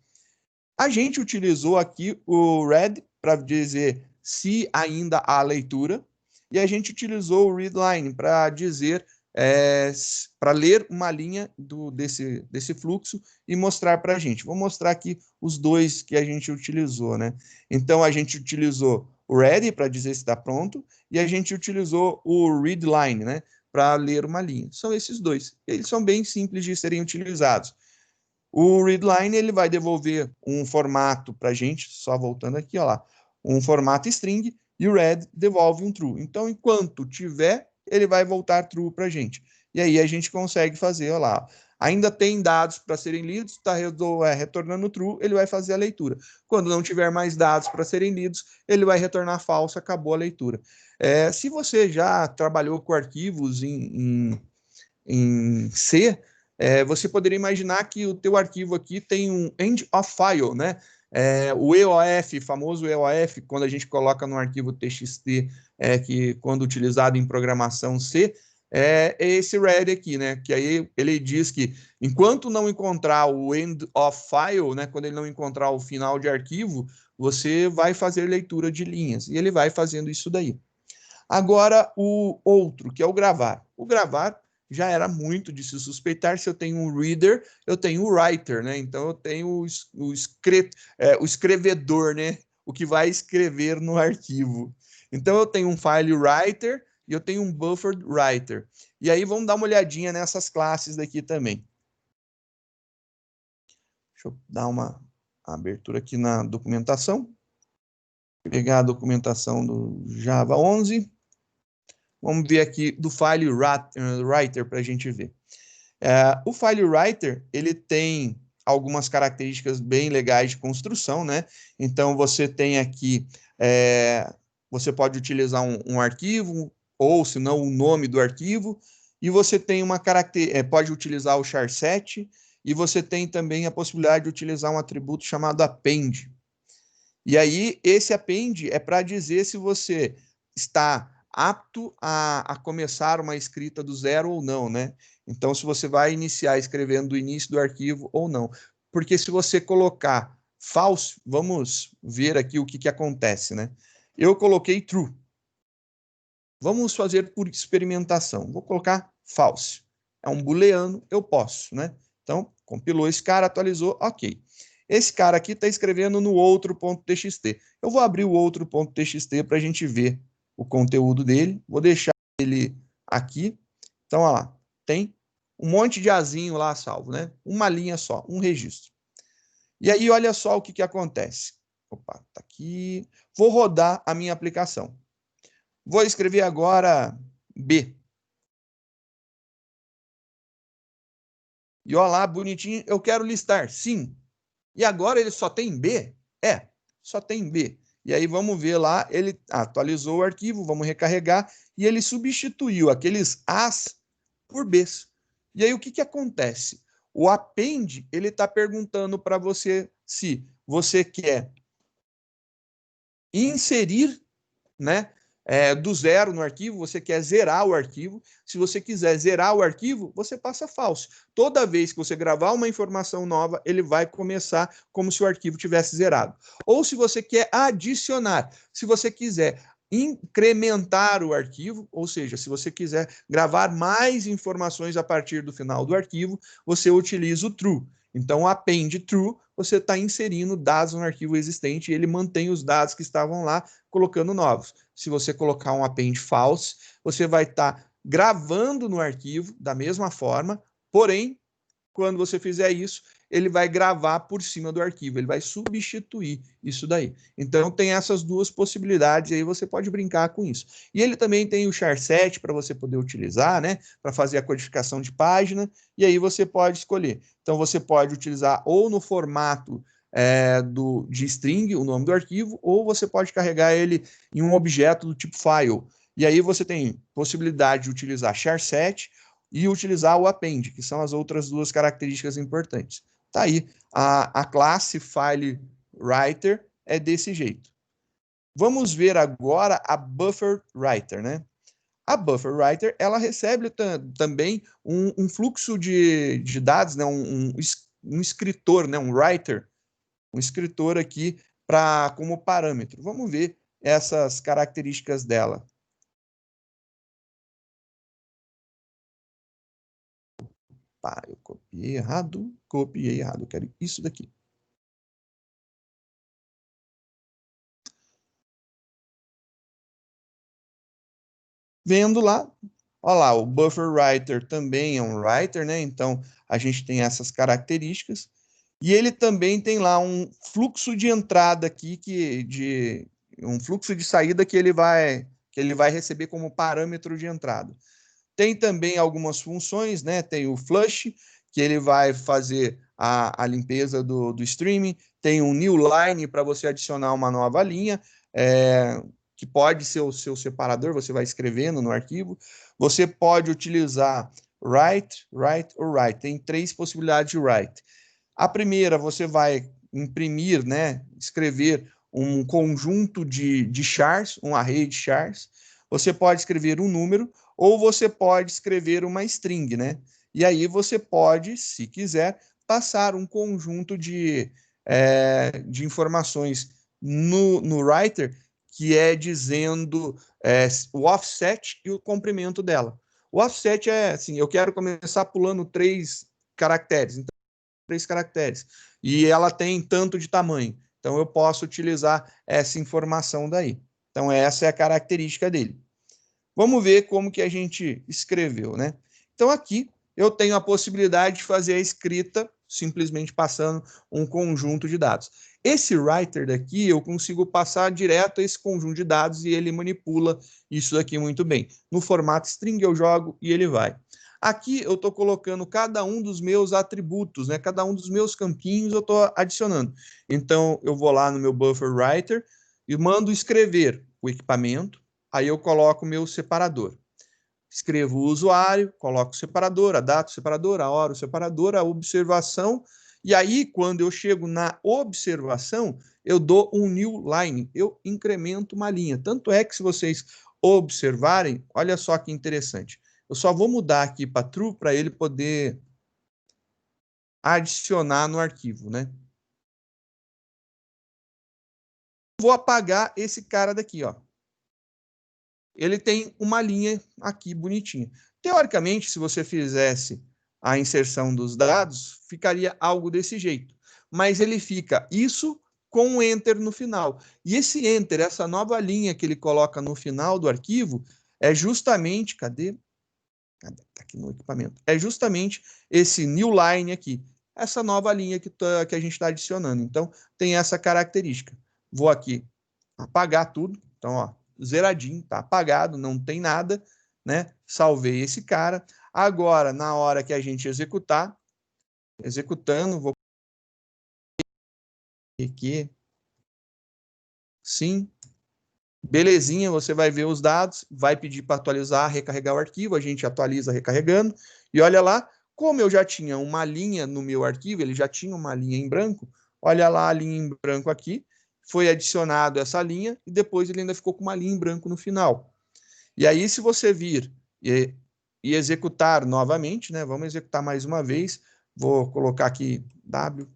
A gente utilizou aqui o read para dizer se ainda há leitura, e a gente utilizou o readline para dizer, para ler uma linha desse fluxo e mostrar para a gente. Vou mostrar aqui os dois que a gente utilizou, né? Então, a gente utilizou o ready para dizer se está pronto, e a gente utilizou o readline, né, para ler uma linha. São esses dois. Eles são bem simples de serem utilizados. O readline ele vai devolver um formato para a gente, só voltando aqui, ó lá, um formato string, e o read devolve um true. Então, enquanto tiver, ele vai voltar true para a gente. E aí a gente consegue fazer, ó lá, ainda tem dados para serem lidos, está retornando true, ele vai fazer a leitura. Quando não tiver mais dados para serem lidos, ele vai retornar falso, acabou a leitura. Se você já trabalhou com arquivos em C, você poderia imaginar que o teu arquivo aqui tem um end of file, né? O EOF, famoso EOF, quando a gente coloca no arquivo TXT, que quando utilizado em programação C, é esse read aqui, né? Que aí ele diz que enquanto não encontrar o end of file, né? Quando ele não encontrar o final de arquivo, você vai fazer leitura de linhas. E ele vai fazendo isso daí. Agora, o outro, que é o gravar. O gravar já era muito de se suspeitar. Se eu tenho um reader, eu tenho o writer, né? Então, eu tenho o escrevedor, né? O que vai escrever no arquivo. Então, eu tenho um file writer e eu tenho um buffer writer. E aí, vamos dar uma olhadinha nessas classes daqui também. Deixa eu dar uma abertura aqui na documentação. Pegar a documentação do Java 11. Vamos ver aqui do file writer para a gente ver. O file writer, ele tem algumas características bem legais de construção, né? Então, você tem aqui, você pode utilizar um arquivo, ou se não, o nome do arquivo, e você tem uma característica, pode utilizar o charset, e você tem também a possibilidade de utilizar um atributo chamado append. E aí, esse append é para dizer se você está apto a começar uma escrita do zero ou não, né? Então, se você vai iniciar escrevendo do início do arquivo ou não. Porque se você colocar false, vamos ver aqui o que acontece, né? Eu coloquei true. Vamos fazer por experimentação. Vou colocar false. É um booleano, eu posso, né? Então, compilou esse cara, atualizou, ok. Esse cara aqui está escrevendo no outro .txt. Eu vou abrir o outro .txt para a gente ver o conteúdo dele. Vou deixar ele aqui. Então, olha lá, tem um monte de azinho lá salvo, né? Uma linha só, um registro. E aí, olha só o que acontece. Opa, tá aqui. Vou rodar a minha aplicação. Vou escrever agora B. E olha lá, bonitinho, eu quero listar, sim. E agora ele só tem B? Só tem B. E aí vamos ver lá, ele atualizou o arquivo, vamos recarregar, e ele substituiu aqueles As por Bs. E aí o que acontece? O append, ele está perguntando para você se você quer inserir, né, do zero no arquivo, você quer zerar o arquivo. Se você quiser zerar o arquivo, você passa false. Toda vez que você gravar uma informação nova, ele vai começar como se o arquivo tivesse zerado. Ou se você quer adicionar, se você quiser incrementar o arquivo, ou seja, se você quiser gravar mais informações a partir do final do arquivo, você utiliza o true. Então, o append true, você está inserindo dados no arquivo existente e ele mantém os dados que estavam lá, colocando novos. Se você colocar um append false, você vai estar gravando no arquivo da mesma forma, porém, quando você fizer isso, ele vai gravar por cima do arquivo, ele vai substituir isso daí. Então, tem essas duas possibilidades, e aí você pode brincar com isso. E ele também tem o charset para você poder utilizar, né, para fazer a codificação de página, e aí você pode escolher. Então, você pode utilizar ou no formato de string, o nome do arquivo, ou você pode carregar ele em um objeto do tipo file. E aí você tem possibilidade de utilizar charset e utilizar o append, que são as outras duas características importantes. Tá aí, a classe file writer é desse jeito. Vamos ver agora a buffer writer, né? A buffer writer, ela recebe também um fluxo de dados, né? um escritor, né? um writer, um escritor aqui como parâmetro. Vamos ver essas características dela. Eu copiei errado, eu quero isso daqui. Vendo lá, olha lá, o buffer writer também é um writer, né? Então, a gente tem essas características. E ele também tem lá um fluxo de entrada aqui, um fluxo de saída que ele vai receber como parâmetro de entrada. Tem também algumas funções, né? Tem o flush, que ele vai fazer a limpeza do streaming. Tem um new line para você adicionar uma nova linha, que pode ser o seu separador, você vai escrevendo no arquivo. Você pode utilizar write, write ou write. Tem 3 possibilidades de write. A primeira, você vai imprimir, né? Escrever um conjunto de chars, um array de chars. Você pode escrever um número, ou você pode escrever uma string, né? E aí você pode, se quiser, passar um conjunto de informações no writer, que é dizendo o offset e o comprimento dela. O offset é assim, eu quero começar pulando 3 caracteres, então 3 caracteres, e ela tem tanto de tamanho, então eu posso utilizar essa informação daí. Então essa é a característica dele. Vamos ver como que a gente escreveu, né? Então aqui eu tenho a possibilidade de fazer a escrita simplesmente passando um conjunto de dados. Esse writer daqui eu consigo passar direto esse conjunto de dados e ele manipula isso daqui muito bem. No formato string eu jogo e ele vai. Aqui eu estou colocando cada um dos meus atributos, né? Cada um dos meus campinhos eu estou adicionando. Então eu vou lá no meu buffer writer e mando escrever o equipamento. Aí eu coloco o meu separador. Escrevo o usuário, coloco o separador, a data, o separador, a hora, o separador, a observação. E aí, quando eu chego na observação, eu dou um new line, eu incremento uma linha. Tanto é que, se vocês observarem, olha só que interessante. Eu só vou mudar aqui para true para ele poder adicionar no arquivo, né? Vou apagar esse cara daqui, ó. Ele tem uma linha aqui bonitinha. Teoricamente, se você fizesse a inserção dos dados, ficaria algo desse jeito. Mas ele fica isso com um enter no final. E esse enter, essa nova linha que ele coloca no final do arquivo, é justamente, cadê? Tá aqui no equipamento. É justamente esse new line aqui, essa nova linha que a gente está adicionando. Então, tem essa característica. Vou aqui apagar tudo. Então, ó, zeradinho, tá apagado, não tem nada, né? Salvei esse cara. Agora, na hora que a gente executar, executando, vou aqui, sim, belezinha, você vai ver os dados, vai pedir para atualizar, recarregar o arquivo, a gente atualiza recarregando, e olha lá, como eu já tinha uma linha no meu arquivo, ele já tinha uma linha em branco, olha lá a linha em branco aqui, foi adicionado essa linha, e depois ele ainda ficou com uma linha em branco no final. E aí, se você vir e executar novamente, né, vamos executar mais uma vez, vou colocar aqui W.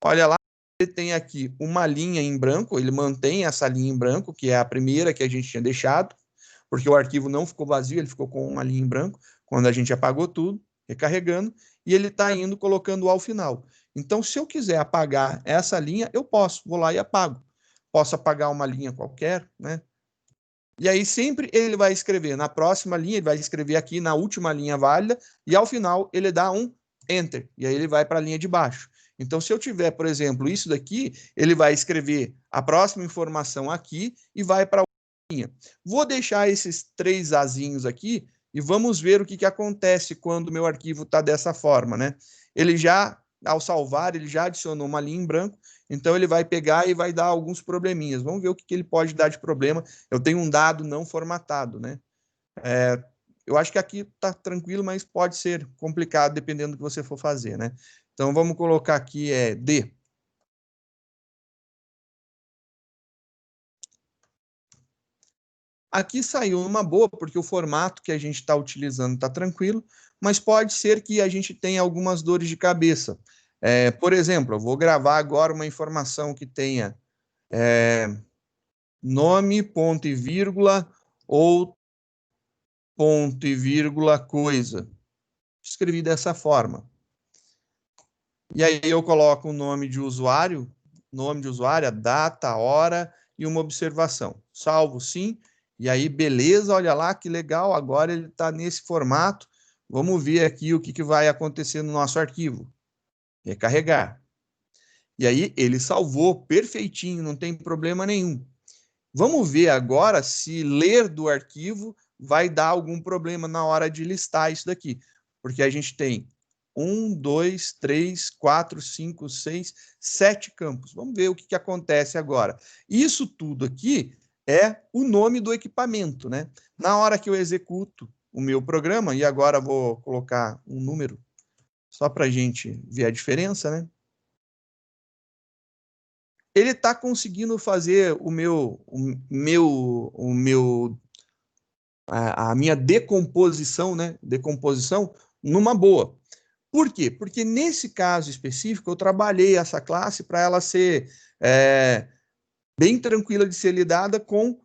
Olha lá, ele tem aqui uma linha em branco, ele mantém essa linha em branco, que é a primeira que a gente tinha deixado, porque o arquivo não ficou vazio, ele ficou com uma linha em branco, quando a gente apagou tudo, recarregando, e ele está indo colocando ao final. Então, se eu quiser apagar essa linha, eu posso, vou lá e apago. Posso apagar uma linha qualquer, né? E aí sempre ele vai escrever na próxima linha, ele vai escrever aqui na última linha válida, e ao final ele dá um Enter, e aí ele vai para a linha de baixo. Então, se eu tiver, por exemplo, isso daqui, ele vai escrever a próxima informação aqui e vai para a linha. Vou deixar esses 3 azinhos aqui e vamos ver o que acontece quando o meu arquivo está dessa forma, né? Ele já, ao salvar, ele já adicionou uma linha em branco, então ele vai pegar e vai dar alguns probleminhas. Vamos ver o que ele pode dar de problema. Eu tenho um dado não formatado, né? Eu acho que aqui está tranquilo, mas pode ser complicado dependendo do que você for fazer, né? Então vamos colocar aqui D. Aqui saiu numa boa, porque o formato que a gente está utilizando está tranquilo, mas pode ser que a gente tenha algumas dores de cabeça. Por exemplo, eu vou gravar agora uma informação que tenha nome, ponto e vírgula, ou ponto e vírgula coisa. Escrevi dessa forma. E aí eu coloco o nome de usuário, a data, a hora e uma observação. Salvo sim, e aí beleza, olha lá que legal, agora ele está nesse formato. Vamos ver aqui o que vai acontecer no nosso arquivo. Recarregar. E aí ele salvou perfeitinho, não tem problema nenhum. Vamos ver agora se ler do arquivo vai dar algum problema na hora de listar isso daqui. Porque a gente tem 1, 2, 3, 4, 5, 6, 7 campos. Vamos ver o que acontece agora. Isso tudo aqui é o nome do equipamento, né? Na hora que eu executo o meu programa, e agora vou colocar um número, só para a gente ver a diferença, né? Ele está conseguindo fazer a minha decomposição, né? Decomposição numa boa. Por quê? Porque nesse caso específico eu trabalhei essa classe para ela ser bem tranquila de ser lidada com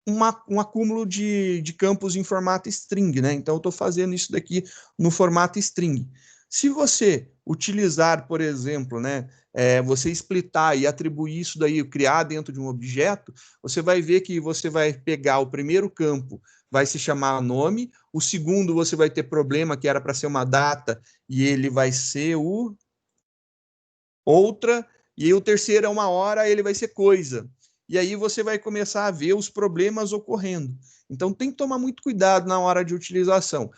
um acúmulo de campos em formato string, né? Então eu estou fazendo isso daqui no formato string. Se você utilizar, por exemplo, né, você splitar e atribuir isso daí, criar dentro de um objeto, você vai ver que você vai pegar o primeiro campo, vai se chamar nome, o segundo você vai ter problema, que era para ser uma data, e ele vai ser o outra, e aí o terceiro é uma hora, ele vai ser coisa. E aí você vai começar a ver os problemas ocorrendo. Então tem que tomar muito cuidado na hora de utilização.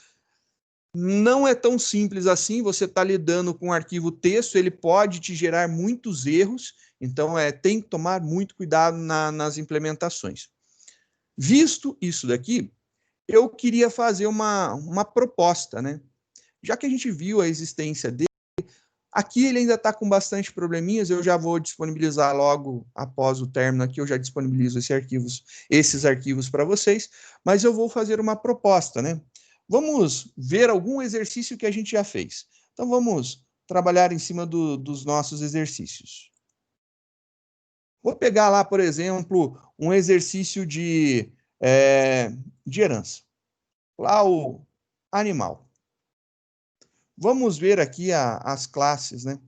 Não é tão simples assim, você está lidando com um arquivo texto, ele pode te gerar muitos erros, então tem que tomar muito cuidado nas implementações. Visto isso daqui, eu queria fazer uma proposta, né? Já que a gente viu a existência dele, aqui ele ainda está com bastante probleminhas, eu já vou disponibilizar logo após o término aqui, eu já disponibilizo esses arquivos para vocês, mas eu vou fazer uma proposta, né? Vamos ver algum exercício que a gente já fez. Então, vamos trabalhar em cima dos nossos exercícios. Vou pegar lá, por exemplo, um exercício de herança. Lá o animal. Vamos ver aqui as classes, né?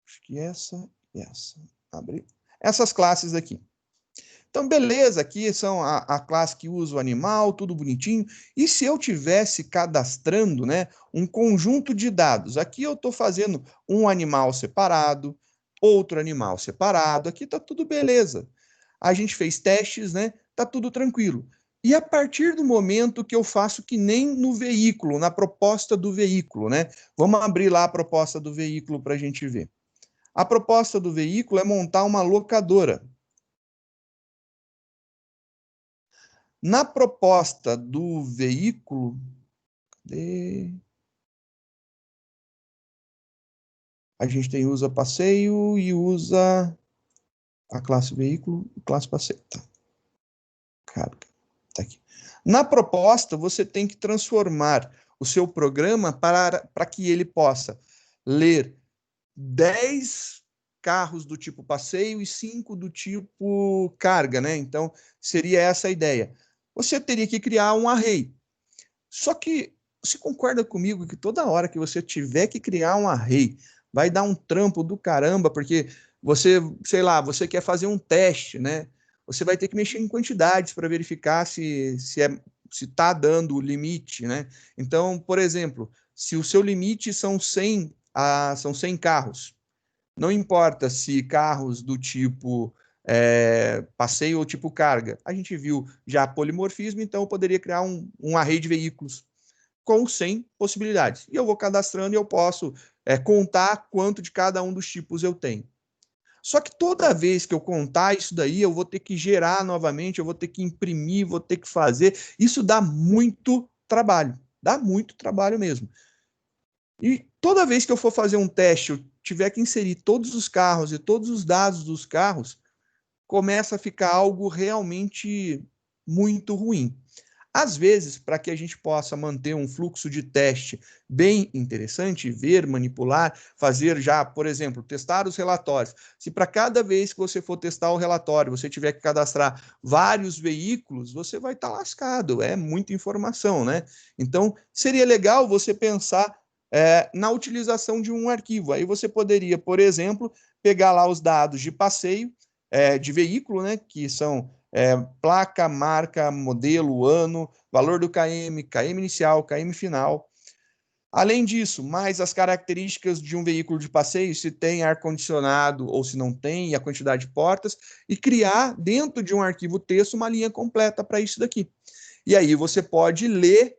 Acho que essa e essa. Abrir. Essas classes aqui. Então, beleza, aqui são a classe que usa o animal, tudo bonitinho. E se eu tivesse cadastrando, né, um conjunto de dados? Aqui eu estou fazendo um animal separado, outro animal separado. Aqui está tudo beleza. A gente fez testes, né? Está tudo tranquilo. E a partir do momento que eu faço que nem no veículo, na proposta do veículo, né? Vamos abrir lá a proposta do veículo para a gente ver. A proposta do veículo é montar uma locadora. Na proposta do veículo, a gente tem usa passeio e usa a classe veículo e classe passeio. Tá. Carga. Tá aqui. Na proposta, você tem que transformar o seu programa para que ele possa ler 10 carros do tipo passeio e 5 do tipo carga, né? Então, seria essa a ideia. Você teria que criar um array. Só que você concorda comigo que toda hora que você tiver que criar um array, vai dar um trampo do caramba, porque você, sei lá, você quer fazer um teste, né? Você vai ter que mexer em quantidades para verificar se está dando o limite, né? Então, por exemplo, se o seu limite são 100 carros, não importa se carros do tipo passeio ou tipo carga. A gente viu já polimorfismo, então eu poderia criar um array de veículos com 100 possibilidades. E eu vou cadastrando e eu posso contar quanto de cada um dos tipos eu tenho. Só que toda vez que eu contar isso daí, eu vou ter que gerar novamente, eu vou ter que imprimir, vou ter que fazer. Isso dá muito trabalho. Dá muito trabalho mesmo. E toda vez que eu for fazer um teste, eu tiver que inserir todos os carros e todos os dados dos carros, começa a ficar algo realmente muito ruim. Às vezes, para que a gente possa manter um fluxo de teste bem interessante, ver, manipular, fazer já, por exemplo, testar os relatórios. Se para cada vez que você for testar o relatório, você tiver que cadastrar vários veículos, você vai estar lascado, é muita informação, né? Então, seria legal você pensar na utilização de um arquivo. Aí você poderia, por exemplo, pegar lá os dados de passeio, de veículo, né, que são placa, marca, modelo, ano, valor do KM, KM inicial, KM final. Além disso, mais as características de um veículo de passeio, se tem ar-condicionado ou se não tem, e a quantidade de portas, e criar dentro de um arquivo texto uma linha completa para isso daqui. E aí você pode ler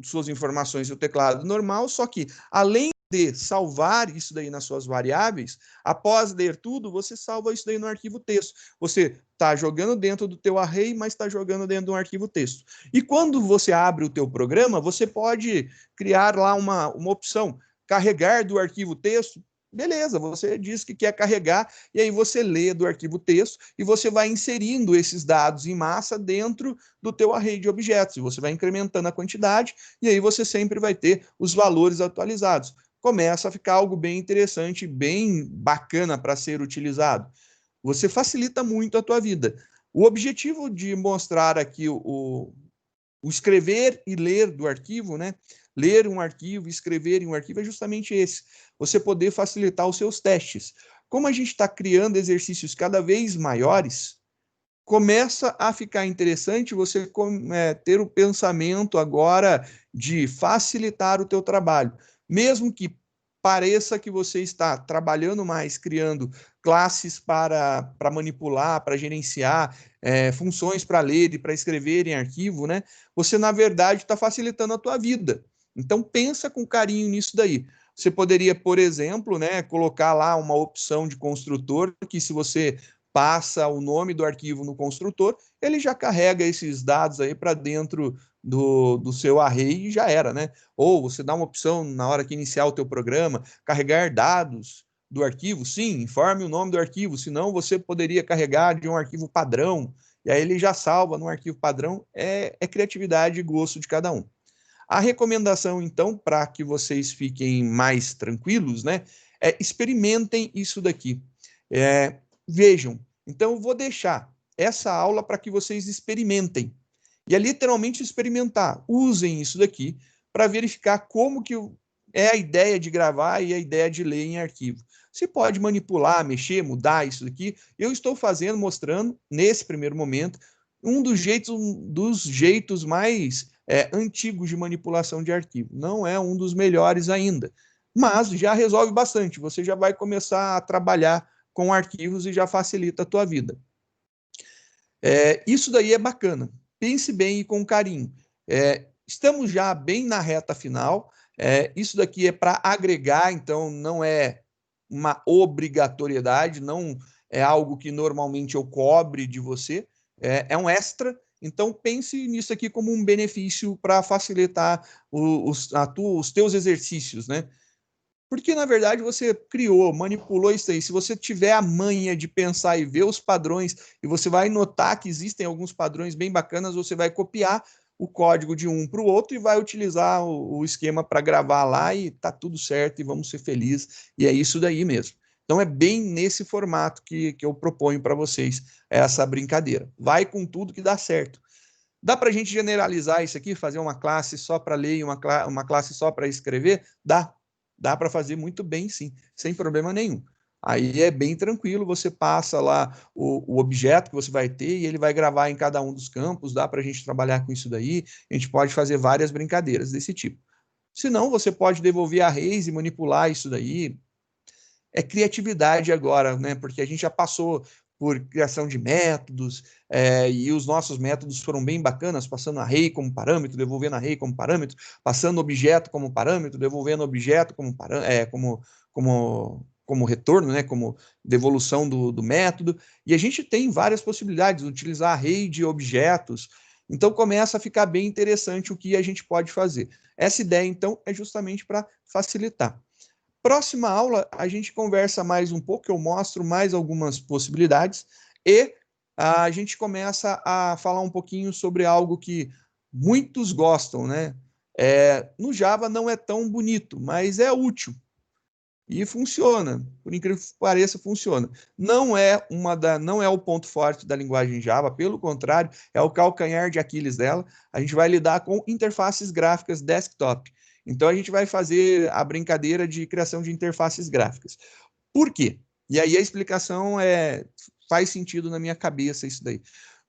suas informações no teclado normal, só que além de salvar isso daí nas suas variáveis, após ler tudo, você salva isso daí no arquivo texto. Você está jogando dentro do teu array, mas está jogando dentro de um arquivo texto. E quando você abre o teu programa, você pode criar lá uma opção, carregar do arquivo texto. Beleza, você diz que quer carregar, e aí você lê do arquivo texto e você vai inserindo esses dados em massa dentro do teu array de objetos. E você vai incrementando a quantidade, e aí você sempre vai ter os valores atualizados. Começa a ficar algo bem interessante, bem bacana para ser utilizado. Você facilita muito a tua vida. O objetivo de mostrar aqui o escrever e ler do arquivo, né? Ler um arquivo, escrever em um arquivo é justamente esse. Você poder facilitar os seus testes. Como a gente está criando exercícios cada vez maiores, começa a ficar interessante você ter o pensamento agora de facilitar o teu trabalho. Mesmo que pareça que você está trabalhando mais, criando classes para manipular, para gerenciar, funções para ler e para escrever em arquivo, né? Você, na verdade, está facilitando a tua vida. Então, pensa com carinho nisso daí. Você poderia, por exemplo, né, colocar lá uma opção de construtor que, se você passa o nome do arquivo no construtor, ele já carrega esses dados aí para dentro do seu array e já era, né? Ou você dá uma opção na hora que iniciar o teu programa, carregar dados do arquivo, sim, informe o nome do arquivo, senão você poderia carregar de um arquivo padrão, e aí ele já salva no arquivo padrão, é criatividade e gosto de cada um. A recomendação, então, para que vocês fiquem mais tranquilos, né, experimentem isso daqui. Vejam. Então, eu vou deixar essa aula para que vocês experimentem. E é literalmente experimentar. Usem isso daqui para verificar como que é a ideia de gravar e a ideia de ler em arquivo. Você pode manipular, mexer, mudar isso daqui. Eu estou fazendo, mostrando, nesse primeiro momento, um dos jeitos mais antigos de manipulação de arquivo. Não é um dos melhores ainda, mas já resolve bastante. Você já vai começar a trabalhar com arquivos e já facilita a tua vida. Isso daí é bacana. Pense bem e com carinho. Estamos já bem na reta final. Isso daqui é para agregar, então não é uma obrigatoriedade, não é algo que normalmente eu cobre de você, é um extra. Então pense nisso aqui como um benefício para facilitar os teus exercícios, né? Porque, na verdade, você criou, manipulou isso aí. Se você tiver a manha de pensar e ver os padrões, e você vai notar que existem alguns padrões bem bacanas, você vai copiar o código de um para o outro e vai utilizar o esquema para gravar lá e tá tudo certo e vamos ser felizes. E é isso daí mesmo. Então, é bem nesse formato que eu proponho para vocês essa brincadeira. Vai com tudo que dá certo. Dá para a gente generalizar isso aqui, fazer uma classe só para ler e uma classe só para escrever? Dá. Dá para fazer muito bem, sim, sem problema nenhum. Aí é bem tranquilo, você passa lá o objeto que você vai ter e ele vai gravar em cada um dos campos, dá para a gente trabalhar com isso daí, a gente pode fazer várias brincadeiras desse tipo. Se não, você pode devolver arrays e manipular isso daí. É criatividade agora, né? Porque a gente já passou por criação de métodos, e os nossos métodos foram bem bacanas, passando array como parâmetro, devolvendo array como parâmetro, passando objeto como parâmetro, devolvendo objeto como retorno, né, como devolução do método, e a gente tem várias possibilidades, utilizar array de objetos, então começa a ficar bem interessante o que a gente pode fazer. Essa ideia, então, é justamente para facilitar. próxima aula, a gente conversa mais um pouco, eu mostro mais algumas possibilidades e a gente começa a falar um pouquinho sobre algo que muitos gostam, né? No Java não é tão bonito, mas é útil. E funciona, por incrível que pareça, funciona. Não é o ponto forte da linguagem Java, pelo contrário, é o calcanhar de Aquiles dela. A gente vai lidar com interfaces gráficas desktop. Então, a gente vai fazer a brincadeira de criação de interfaces gráficas. Por quê? E aí a explicação faz sentido na minha cabeça isso daí.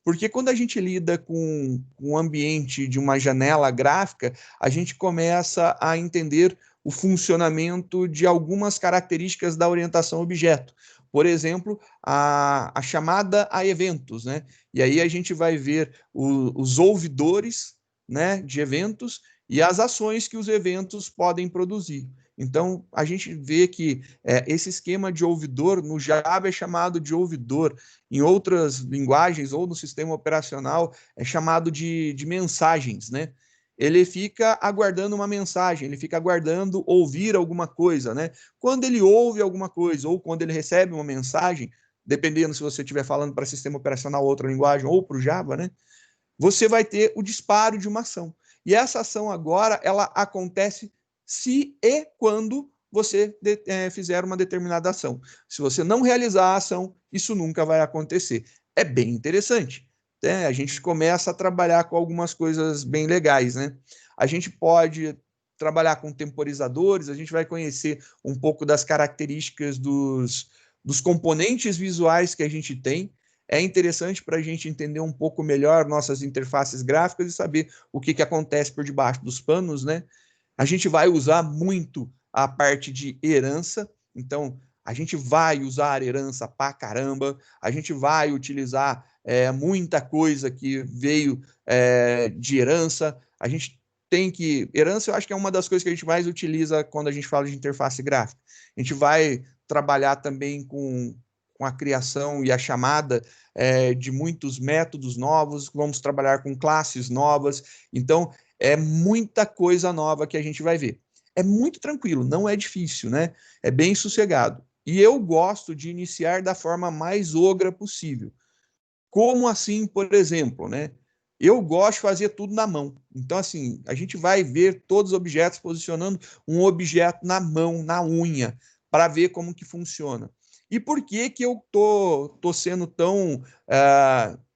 Porque quando a gente lida com o ambiente de uma janela gráfica, a gente começa a entender o funcionamento de algumas características da orientação objeto. Por exemplo, a chamada a eventos, né? E aí a gente vai ver os ouvidores, né, de eventos e as ações que os eventos podem produzir. Então, a gente vê que esse esquema de ouvidor no Java é chamado de ouvidor, em outras linguagens ou no sistema operacional é chamado de mensagens, né? Ele fica aguardando uma mensagem, ele fica aguardando ouvir alguma coisa, né? Quando ele ouve alguma coisa ou quando ele recebe uma mensagem, dependendo se você estiver falando para sistema operacional, outra linguagem ou para o Java, né? Você vai ter o disparo de uma ação. E essa ação agora, ela acontece se e quando você fizer uma determinada ação. Se você não realizar a ação, isso nunca vai acontecer. É bem interessante. A gente começa a trabalhar com algumas coisas bem legais, né? A gente pode trabalhar com temporizadores, a gente vai conhecer um pouco das características dos componentes visuais que a gente tem. É interessante para a gente entender um pouco melhor nossas interfaces gráficas e saber o que acontece por debaixo dos panos, né? A gente vai usar muito a parte de herança, então a gente vai usar herança pra caramba, a gente vai utilizar muita coisa que veio de herança, a gente tem que... Herança eu acho que é uma das coisas que a gente mais utiliza quando a gente fala de interface gráfica. A gente vai trabalhar também com a criação e a chamada de muitos métodos novos, vamos trabalhar com classes novas, então é muita coisa nova que a gente vai ver. É muito tranquilo, não é difícil, né? É bem sossegado. E eu gosto de iniciar da forma mais ogra possível. Como assim, por exemplo, né? Eu gosto de fazer tudo na mão. Então, assim, a gente vai ver todos os objetos posicionando um objeto na mão, na unha, para ver como que funciona. E por que eu tô sendo tão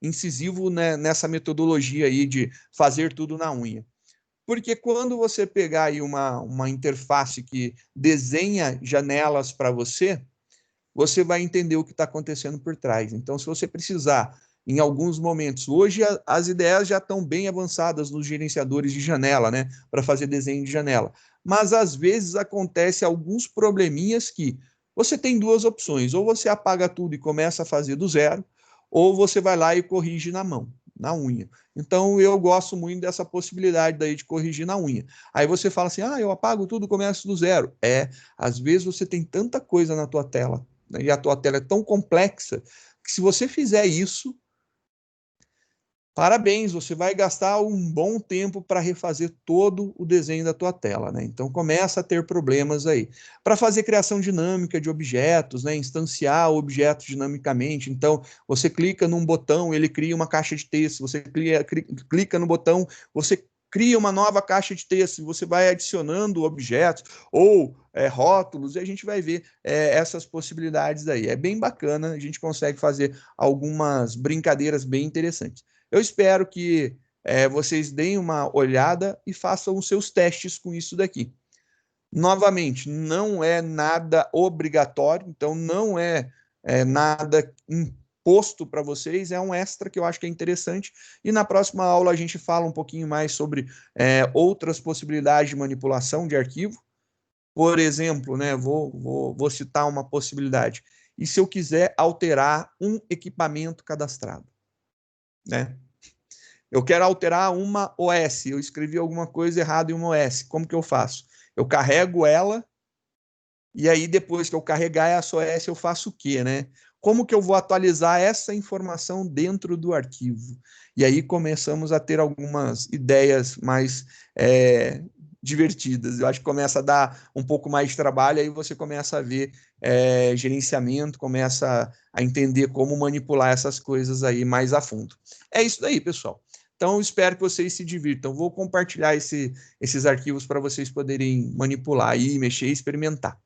incisivo, né, nessa metodologia aí de fazer tudo na unha? Porque quando você pegar aí uma interface que desenha janelas para você, você vai entender o que está acontecendo por trás. Então, se você precisar, em alguns momentos, hoje as ideias já estão bem avançadas nos gerenciadores de janela, né, para fazer desenho de janela. Mas, às vezes, acontece alguns probleminhas que você tem duas opções, ou você apaga tudo e começa a fazer do zero, ou você vai lá e corrige na mão, na unha. Então, eu gosto muito dessa possibilidade daí de corrigir na unha. Aí você fala assim, eu apago tudo, começo do zero. Às vezes você tem tanta coisa na tua tela, e a tua tela é tão complexa, que se você fizer isso, parabéns, você vai gastar um bom tempo para refazer todo o desenho da tua tela, né? Então começa a ter problemas aí. Para fazer criação dinâmica de objetos, né? Instanciar objetos dinamicamente. Então você clica num botão, ele cria uma caixa de texto. Você clica no botão, você cria uma nova caixa de texto. Você vai adicionando objetos ou rótulos e a gente vai ver essas possibilidades aí. É bem bacana, a gente consegue fazer algumas brincadeiras bem interessantes. Eu espero que vocês deem uma olhada e façam os seus testes com isso daqui. Novamente, não é nada obrigatório, então não é nada imposto para vocês, é um extra que eu acho que é interessante. E na próxima aula a gente fala um pouquinho mais sobre outras possibilidades de manipulação de arquivo. Por exemplo, né, vou citar uma possibilidade. E se eu quiser alterar um equipamento cadastrado, né? Eu quero alterar uma OS, eu escrevi alguma coisa errada em uma OS, como que eu faço? Eu carrego ela, e aí depois que eu carregar essa OS, eu faço o quê, né? Como que eu vou atualizar essa informação dentro do arquivo? E aí começamos a ter algumas ideias mais divertidas. Eu acho que começa a dar um pouco mais de trabalho, aí você começa a ver gerenciamento, começa a entender como manipular essas coisas aí mais a fundo. É isso daí, pessoal. Então, espero que vocês se divirtam. Vou compartilhar esses arquivos para vocês poderem manipular aí, mexer e experimentar.